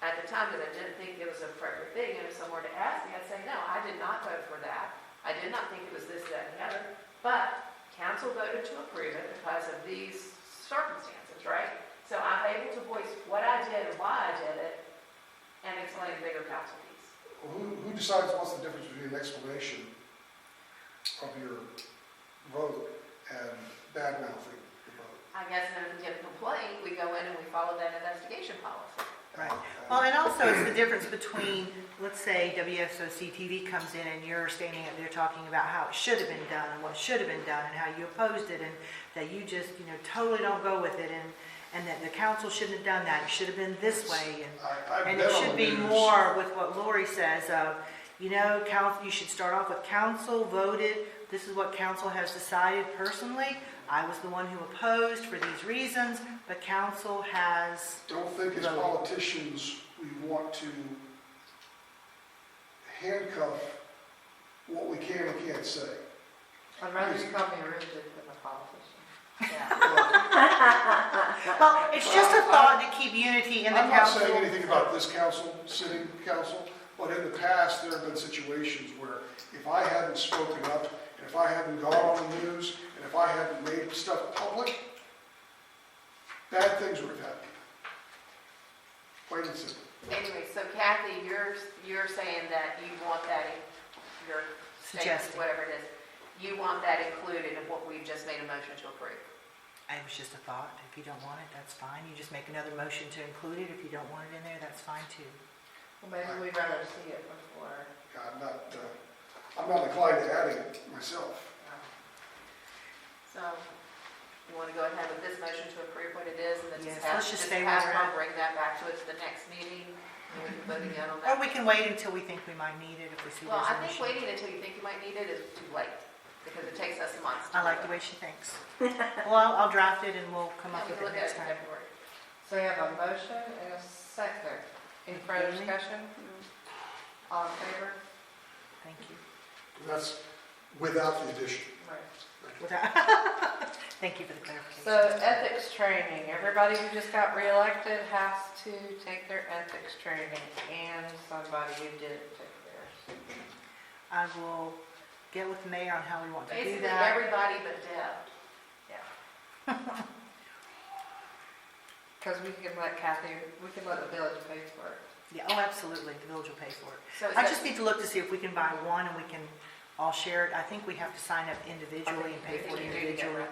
at the time because I didn't think it was an appropriate thing, and if someone were to ask me, I'd say, no, I did not vote for that. I did not think it was this, that, and the other, but council voted to approve it because of these circumstances, right? So I'm able to voice what I did and why I did it, and explain the bigger council piece. Well, who decides what's the difference between an explanation of your vote and bad mouthing the vote? I guess if we get a complaint, we go in and we follow that investigation policy. Right. Well, and also it's the difference between, let's say WSOC TV comes in and you're standing up there talking about how it should have been done and what should have been done and how you opposed it and that you just, you know, totally don't go with it and that the council shouldn't have done that. It should have been this way. I've And been it on should the be news. more with what Lori says of, you know, council, you should start off with council voted. This is what council has decided personally. I was the one who opposed for these reasons, but council has, Don't think as politicians we want to handcuff what we can and can't say. I'd rather you call me rigid than a politician. well, it's just a thought to keep unity in the I'm not council. saying anything about this council, sitting council, but in the past, there have been situations where if I hadn't spoken up, and if I hadn't gone on the news, and if I hadn't made stuff public, bad things would have happened. Plain and simple. Anyway, so Kathy, you're saying that you want that, your statement, Suggesting. whatever it is, you want that included in what we've just made a motion to approve? It was just a thought. If you don't want it, that's fine. You just make another motion to include it. If you don't want it in there, that's fine too. Well, maybe we'd rather see it before. I'm not inclined to adding it myself. So, you want to go ahead with this motion to approve what it is, and then Yes, just have, let's just just stay have where her we're at. bring that back to us the next meeting, and we can vote again on Or that. we can wait until we think we might need it if we see Well, there's I an think issue. waiting until you think you might need it is too late, because it takes us months to I like do the it. way she thinks. Well, I'll draft it and we'll come Yeah, up we with can it look at next it in time. February. So we have a motion and a second. Any further Really? discussion? All in favor? Thank you. That's without the addition. Right. Thank you for the clarification. So ethics training, everybody who just got reelected has to take their ethics training, and somebody who didn't take theirs. I will get with the mayor on how we want to do Basically, that. everybody but Deb. Because we can let Kathy, we can let the village pay for it. Yeah, oh, absolutely, the village will pay for it. So is I that- just need to look to see if we can buy one and we can all shared? I think we have to sign up individually and pay for it individually.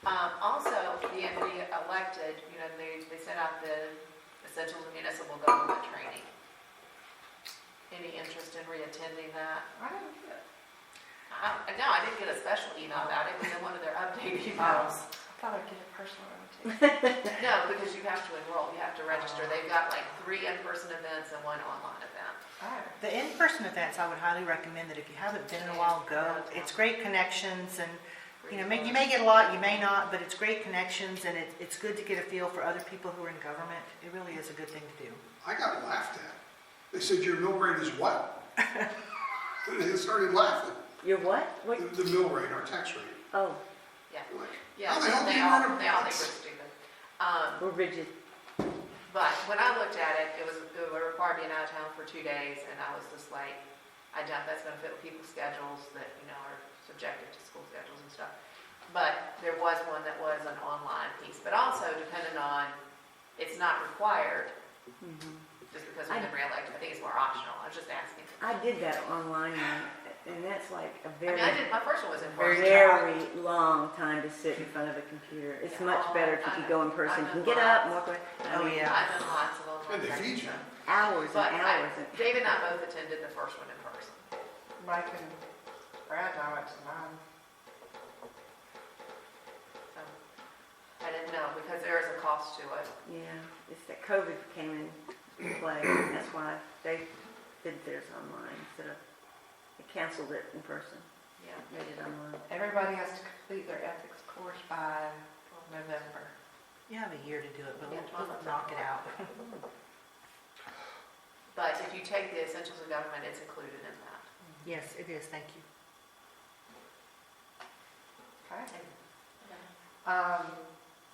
Also, the elected, you know, they sent out the Essentials of Municipal Government training. Any interest in reattending that? I didn't get it. No, I didn't get a special email about it. It was in one of their update emails. I thought I'd get it personally too. No, because you have to enroll, you have to register. They've got like 3 in-person events and 1 online event. Oh. The in-person events, I would highly recommend that if you haven't been in a while, go. It's great connections and, you know, you may get a lot, you may not, but it's great connections and it's good to get a feel for other people who are in government. It really is a good thing to do. I got laughed at. They said your mill rate is what? They started laughing. Your what? What? The mill rate, our tax rate. Oh, Yeah, Like, yeah, how the hell do they you all run a think we're business? stupid. we're rigid. But when I looked at it, it would require being out of town for 2 days, and I was just like, I doubt that's gonna fit with people's schedules that, you know, are subjected to school schedules and stuff. But there was one that was an online piece, but also depending on, it's not required, just because we've been reelected, I think it's more optional, I was just asking. I did that online, and that's like a I very, mean, I did, my first one was in person. very long time to sit in front of a computer. It's much better if you could go in person. You can get up, walk away. Oh, yeah. I've done lots of those. And they feed you. Hours But and hours. David and I both attended the first one in person. Mike and Brad and I went to mine. So I didn't know, because there is a cost to it. Yeah, it's that COVID came in play. That's why they did theirs online instead of, they canceled it in person, Yeah. made it online. Everybody has to complete their ethics course by November. You have a year to do it, but Yeah, we'll knock it out. But if you take the Essentials of Government, it's included in that. Yes, it is, thank you. Okay.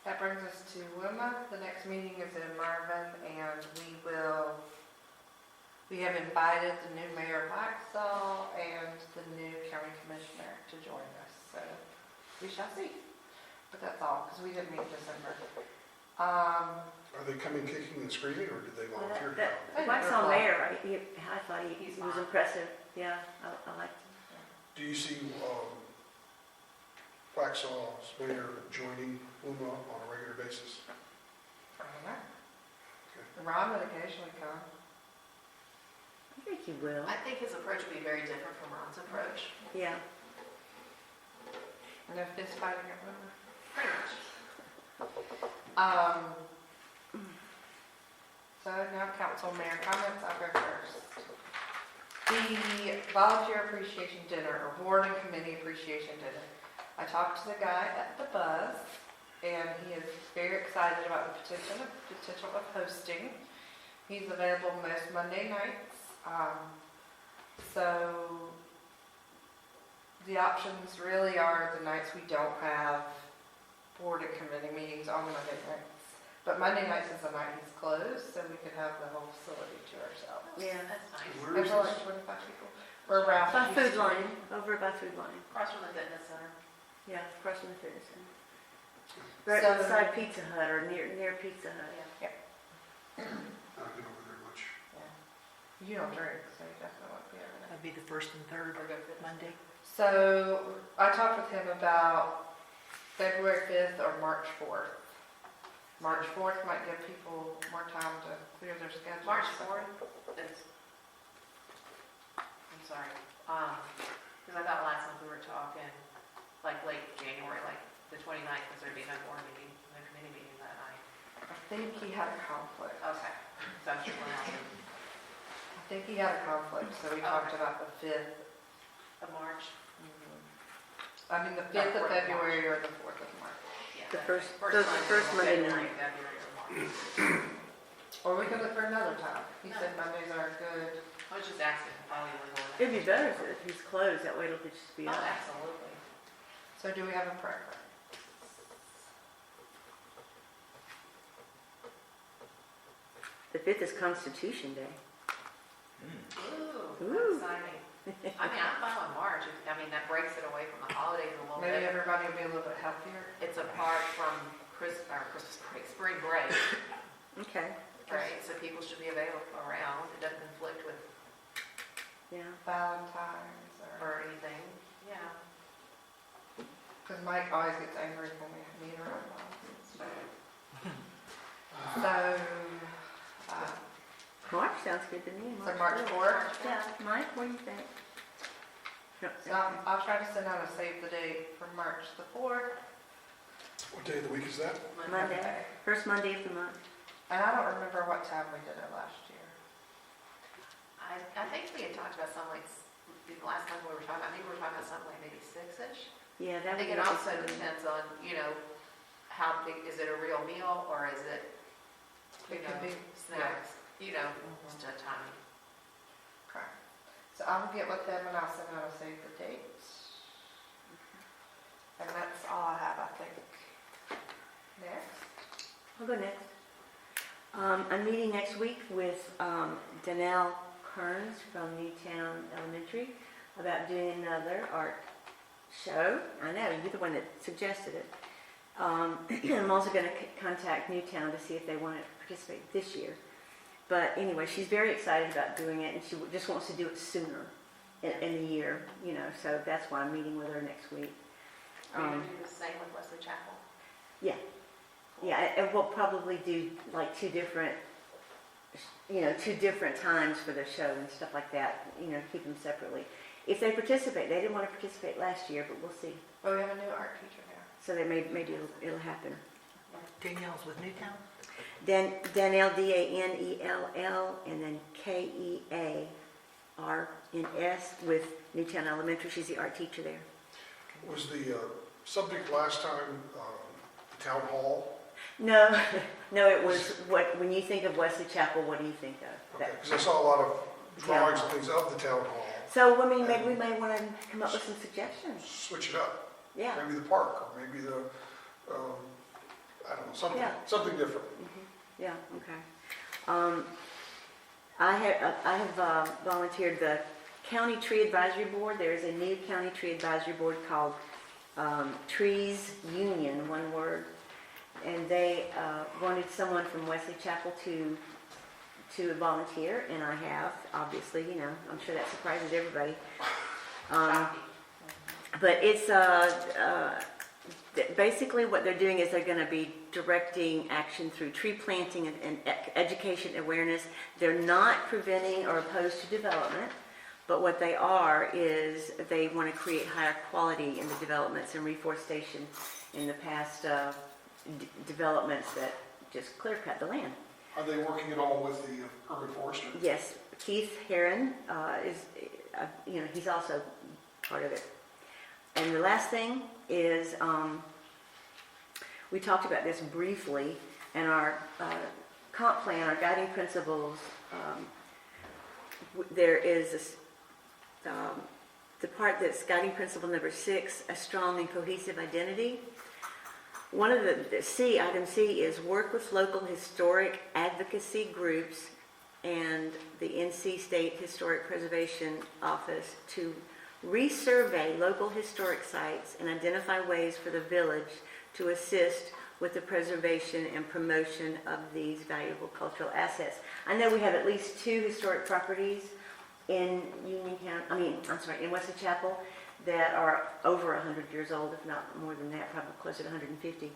That brings us to WIMA. The next meeting is in Marvin, and we have invited the new mayor of Waxhaw and the new county commissioner to join us, so we shall see. But that's all, because we didn't meet in December. Are they coming kicking and screaming, or did they volunteer to That, come? Waxaw Mayor, I thought he He's was fine. impressive. Yeah, I liked him. Do you see Waxhaw's mayor joining UMA on a regular basis? I don't know. Ron would occasionally come. I think he will. I think his approach would be very different from Ron's approach. Yeah. No fist fighting at WIMA. Pretty much. So now council mayor comments, I'll go first. The volunteer appreciation dinner, or board and committee appreciation dinner. I talked to the guy at the Buzz, and he is very excited about the potential of hosting. He's available most Monday nights. So the options really are the nights we don't have board and committee meetings on Monday nights. But Monday nights is the night he's closed, so we could have the whole facility to ourselves. Yeah. That's nice. Where And is for this? like 25 people. We're around. By Food Line, over by Food Line. Across from the fitness center. Yeah, across from the fitness center. Right So- beside Pizza Hut or near Pizza Hut. Yeah. I don't get over there much. You don't drink, so you definitely won't be over there. That'd be the first and third Or go fit. Monday. So I talked with him about February 5th or March 4th. March 4th might give people more time to clear their schedules. March 4th is, I'm sorry, because I thought last month we were talking like late January, like the 29th, because there'd be no board meeting, no committee meeting that night. I think he had a conflict. Okay, so I'm just wondering, I think he had a conflict, so we talked about the 5th. of March? I mean, the 5th of February or the 4th of March. Yeah. The first Monday, Monday February, night. February or March. Or we could look for another time. He said Mondays are good. I was just asking if we were going. It'd be better if he's closed, that way it'll just be Oh, up. absolutely. So do we have a preference? The 5th is Constitution Day. Ooh, Ooh. that's exciting. I mean, I'm fine with March. I mean, that breaks it away from the holidays a little Maybe bit. everybody will be a little bit healthier. It's apart from Christmas break, spring break, Okay, right? So people should be available around. It doesn't conflict with, yeah. Valentine's or, or anything, yeah. because Mike always gets angry when we meet around so. So, March sounds good to me. so March 4th. Yeah, Mike, what do you think? So I'll try to send out a save the date for March the 4th. What day of the week is that? Monday, first Monday of the month. And I don't remember what time we did it last year. I think we had talked about something like, the last time we were talking, I think we were talking about something like maybe 6-ish. Yeah, I that think it also depends on, how big, is it a real meal or is it, It could be, snacks, just a tiny. okay. So I'll get with them and I'll send out a save the date. And that's all I have, I think. Next. I'll go next. I'm meeting next week with Danelle Kearns from Newtown Elementary about doing another art show. I know, you're the one that suggested it. I'm also going to contact Newtown to see if they want to participate this year. But anyway, she's very excited about doing it, and she just wants to do it sooner in the year, so that's why I'm meeting with her next week. Are you going to do the same with Wesley Chapel? Yeah, and we'll probably do like two different times for the show and stuff like that, keep them separately. If they participate, they didn't want to participate last year, but we'll see. Well, we have a new art teacher now. So that maybe it'll happen. Danielle's with Newtown? Danelle, Danell, and then Kearns with Newtown Elementary. She's the art teacher there. Was the subject last time the town hall? No, it was when you think of Wesley Chapel, what do you think of? Okay, because I saw a lot of drawings and things of the town hall. So, maybe we may want to come up with some suggestions. Switch it up. Yeah. Maybe the park, or maybe the, I don't know, something different. Yeah, okay. I have volunteered the County Tree Advisory Board. There's a new County Tree Advisory Board called Trees Union, one word. And they wanted someone from Wesley Chapel to volunteer, and I have, obviously, I'm sure that surprises everybody. But it's basically what they're doing is they're going to be directing action through tree planting and education awareness. They're not preventing or opposed to development, but what they are is they want to create higher quality in the developments and reforestation in the past developments that just clear cut the land. Are they working at all with the urban forester? Yes, Keith Heron is, he's also part of it. And the last thing is, we talked about this briefly, and our comp plan, our guiding principles, there is the part that's guiding principle number 6, a strong and cohesive identity. One of item C is work with local historic advocacy groups and the NC State Historic Preservation Office to resurvey local historic sites and identify ways for the village to assist with the preservation and promotion of these valuable cultural assets. I know we have at least 2 historic properties in in Wesley Chapel that are over 100 years old, if not more than that, probably closer to 150.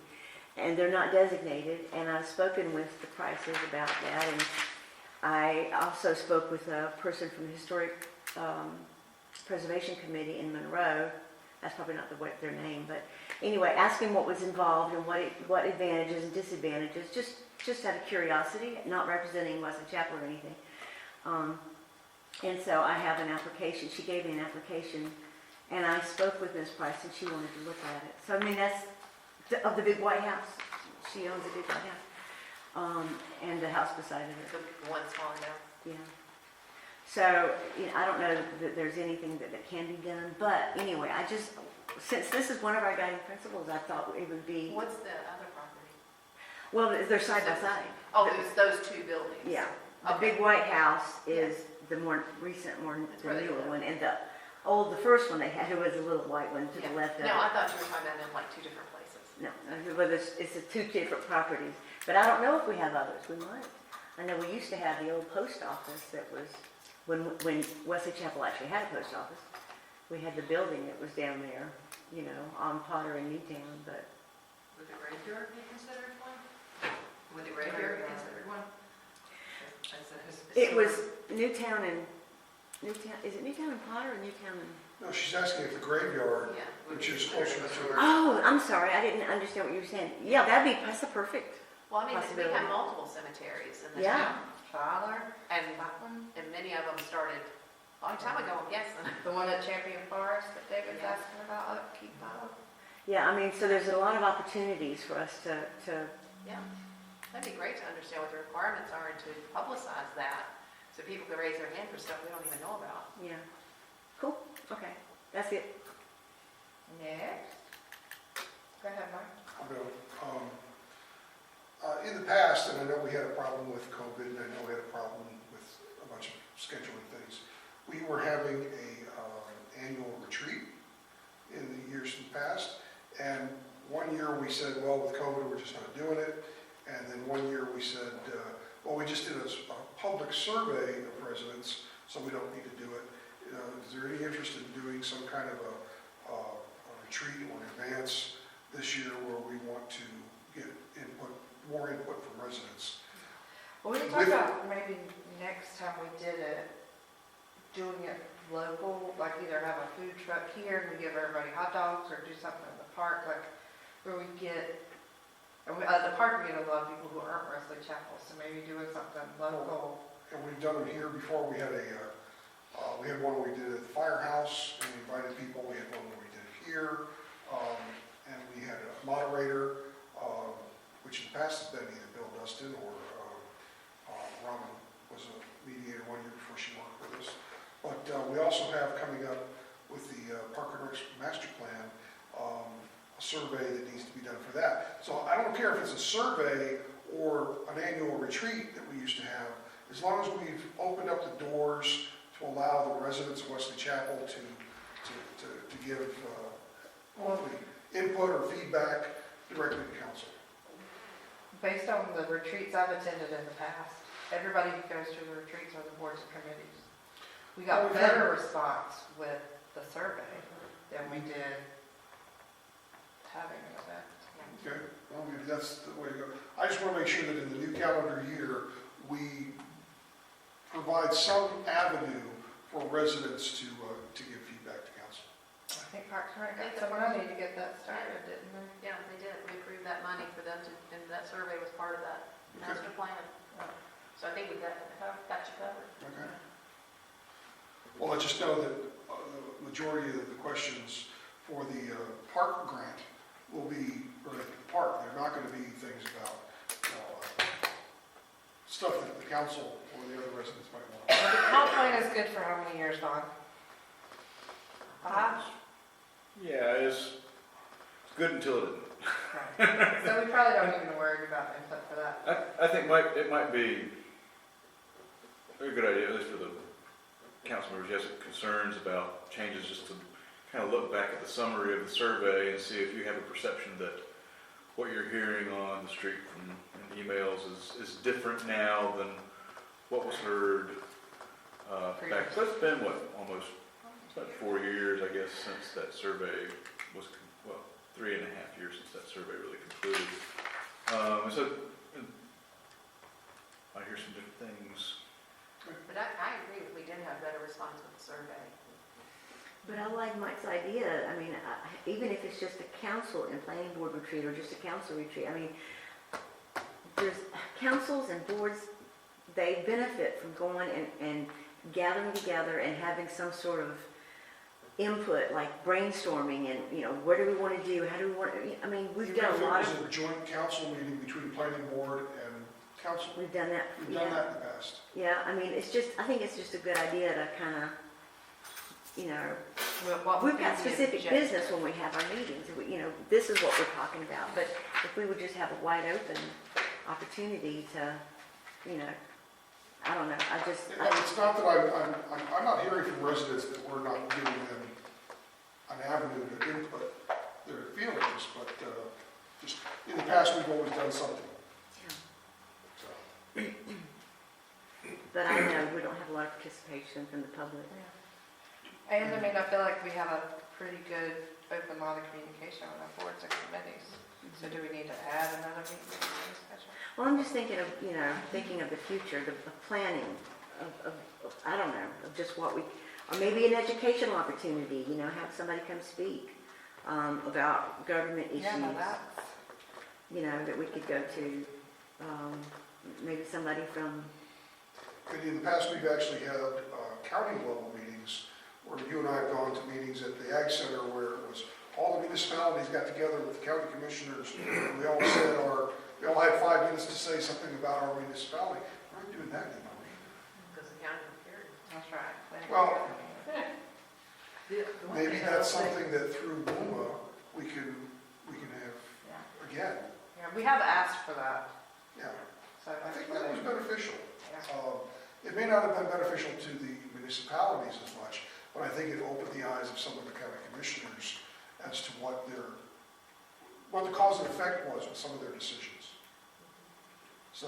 And they're not designated, and I've spoken with the Prices about that, and I also spoke with a person from the Historic Preservation Committee in Monroe. That's probably not their name, but anyway, asking what was involved and what advantages and disadvantages, just out of curiosity, not representing Wesley Chapel or anything. And so I have an application. She gave me an application, and I spoke with Ms. Price, and she wanted to look at it. So, that's of the big White House. She owns a big White House. And the house beside it. The one smaller now. Yeah. So, I don't know that there's anything that can be done, but anyway, since this is one of our guiding principles, I thought it would be, What's the other property? well, they're side by side. Oh, there's those 2 buildings. Yeah. The Okay. big White House is the more recent, the really newer good. one, and the first one they had, it was a little white one to Yeah. the left of No, it. I thought you were talking about in like 2 different places. No, well, it's 2 different properties, but I don't know if we have others. We might. I know we used to have the old post office that was when Wesley Chapel actually had a post office, we had the building that was down there, you know, on Potter and Newtown, but Would the graveyard be considered one? Would the graveyard be considered one? it was Newtown and, is it Newtown and Potter or Newtown and? No, she's asking if the graveyard, Yeah. would which be is considered closer to- a- Oh, I'm sorry, I didn't understand what you were saying. Yeah, that's a perfect. Well, I mean, we Possibility. have multiple cemeteries in the Yeah. town, Fowler, and, that one, and many of them started a long time ago, I'm guessing. the one at Champion Forest that David's Yeah. asking about, upkeep of. Yeah, I mean, so there's a lot of opportunities for us to, Yeah, that'd be great to understand what the requirements are and to publicize that, so people can raise their hand for stuff we don't even know about. yeah. Cool, okay, that's it. Next. Go ahead, Mark. I'll go. In the past, and I know we had a problem with COVID, and I know we had a problem with a bunch of scheduling things, we were having a annual retreat in the years past, and one year we said, well, with COVID, we're just not doing it, and then one year we said, well, we just did a public survey of residents, so we don't need to do it. Is there any interest in doing some kind of a retreat or an advance this year where we want to get input, more input from residents? Well, we can talk With- about maybe next time we did it, doing it local, like either have a food truck here and we give everybody hot dogs, or do something in the park, like where we get, and the park, we get a lot of people who aren't Wesley Chapel, so maybe doing something local. And we've done them here before. We had we had one we did at the firehouse, and we invited people. We had one where we did it here, and we had a moderator, which in the past has been either Bill Dustin or Robin was a mediator one year before she worked with us. But we also have coming up with the Park and Rec Master Plan, a survey that needs to be done for that. So I don't care if it's a survey or an annual retreat that we used to have, as long as we've opened up the doors to allow the residents of Wesley Chapel to give hopefully input or feedback directly to council. Based on the retreats I've attended in the past, everybody who goes to the retreats are the boards and committees. We got Well, we've had- better response with the survey than we did having an event. Okay, well, maybe that's the way to go. I just want to make sure that in the new calendar year, we provide some avenue for residents to give feedback to council. I think Parks and Rec got It's some a- money to get that started, didn't they? Yeah, they did, we approved that money for them to, and that survey was part of that master plan. So I think we got you covered. Okay. Well, I just know that the majority of the questions for the park grant will be related to the park. They're not going to be things about stuff that the council or the other residents might want. Well, the comp plan is good for how many years, Don? 5? Yeah, it's good until it isn't. Right. So we probably don't even worry about input for that. I think it might be a very good idea, at least for the council members, who have concerns about changes, just to kind of look back at the summary of the survey and see if you have a perception that what you're hearing on the street from emails is different now than what was heard back. So it's been, almost about 4 years, I guess, since that survey was, 3.5 years since that survey really concluded. I hear some different things. But I agree that we did have better response with the survey. But I like Mike's idea. I mean, even if it's just a council and planning board retreat or just a council retreat, I mean, there's councils and boards, they benefit from going and gathering together and having some sort of input, like brainstorming and, what do we want to do? How do we want to, I mean, we've Even done if a lot it of, was a joint council meeting between planning board and council, we've done that. we've done that in the past. Yeah, I mean, I think it's just a good idea to kind of, Well, what would we've be got the specific objective? business when we have our meetings. This is what we're talking about. But if we would just have a wide open opportunity to, I don't know, It's not that I'm not hearing from residents that we're not giving them an avenue to input their feelings, but just in the past, we've always done something. So, but I know we don't have a lot of participation from the public. And I mean, I feel like we have a pretty good open line of communication with our boards and committees. So do we need to add another meeting to the schedule? Well, I'm just thinking of, thinking of the future, the planning of, I don't know, of just what we, or maybe an educational opportunity, have somebody come speak about government issues. Yeah, no, that's, That we could go to, maybe somebody from, And in the past, we've actually had county level meetings where you and I have gone to meetings at the Ag Center where it was all the municipalities got together with the county commissioners, and we all said we all had 5 minutes to say something about our municipality. We're not doing that anymore. Because the county carried. that's right. Well, The one maybe thing I that's will say- something that through WUMA, we can have again. Yeah, we have asked for that, Yeah, so. I think that was beneficial. Yeah. It may not have been beneficial to the municipalities as much, but I think it opened the eyes of some of the county commissioners as to what the cause and effect was with some of their decisions. So,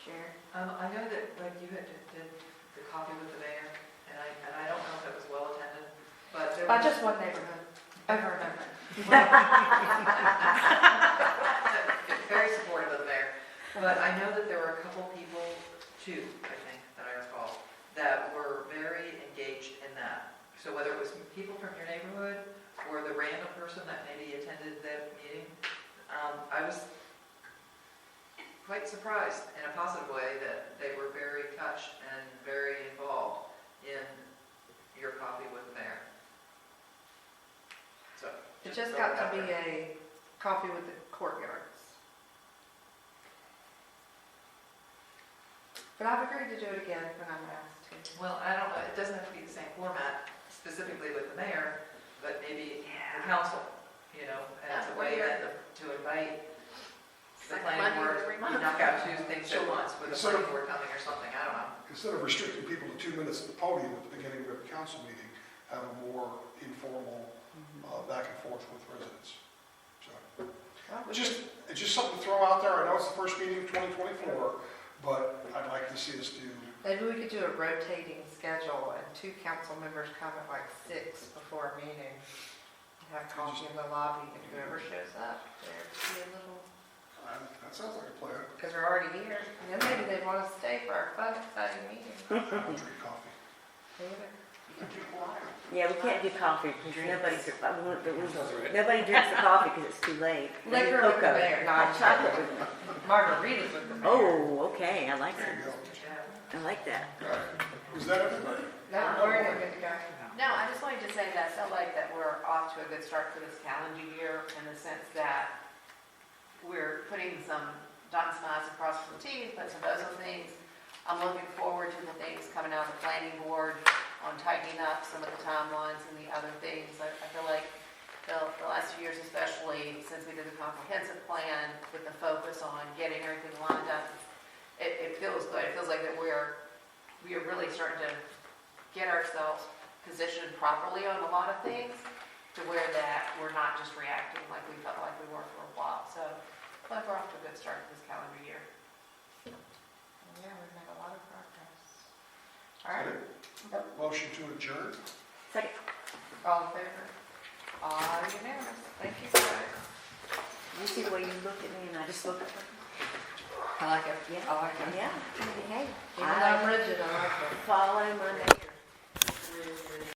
share. I know that, like, you did the coffee with the mayor, and I don't know if it was well attended, but there By was. just one neighborhood, over and over. Very supportive of the mayor, but I know that there were a couple people, two, I think, that I recall, that were very engaged in that. So whether it was people from your neighborhood or the random person that maybe attended the meeting, I was quite surprised in a positive way that they were very touched and very involved in your coffee with the mayor. So. It just got to be a coffee with the courtyards. But I've agreed to do it again when I'm asked to. Well, I don't know, it doesn't have to be the same format specifically with the mayor, but maybe the council, and it's a way then to invite the Second planning Monday of board, every you month. knock out 2 things at once with the So- planning board coming or something, I don't know. instead of restricting people to 2 minutes at the podium at the beginning of every council meeting, have a more informal back and forth with residents. So, Well, we it's just something to throw out there. I know it's the first meeting of 2024, but I'd like to see us do. Maybe we could do a rotating schedule and 2 council members come at like 6 before a meeting. Have coffee in the lobby and whoever shows up, there'd be a little, That sounds like a plan. because we're already here. And then maybe they'd want to stay for our fun, exciting meeting. I don't drink coffee. Yeah, we can't do coffee because nobody drinks the coffee because it's too late. Maybe Liquor with the cocoa. mayor, Hot not chocolate. margaritas with the mayor. Oh, okay, I like There you that. go. I like that. Is that everybody? No, we're good to go. No, I just wanted to say that I felt like that we're off to a good start for this calendar year in the sense that we're putting dotting some i's and crossing some t's, putting some O's on things. I'm looking forward to the things coming out of the planning board on tightening up some of the timelines and the other things. I feel like the last few years, especially since we did the comprehensive plan with the focus on getting everything lined up, it feels good. It feels like that we are really starting to get ourselves positioned properly on a lot of things to where that we're not just reacting like we felt like we were for a while. So I feel like we're off to a good start this calendar year. Yeah, we've made a lot of progress. All right, Motion to adjourn? Second. all in favor? All unanimous. Thank you, guys. You see the way you looked at me and I just looked at her? I like it. Yeah. I like it. Yeah. Hey. Even though I'm rigid, I like it. Follow my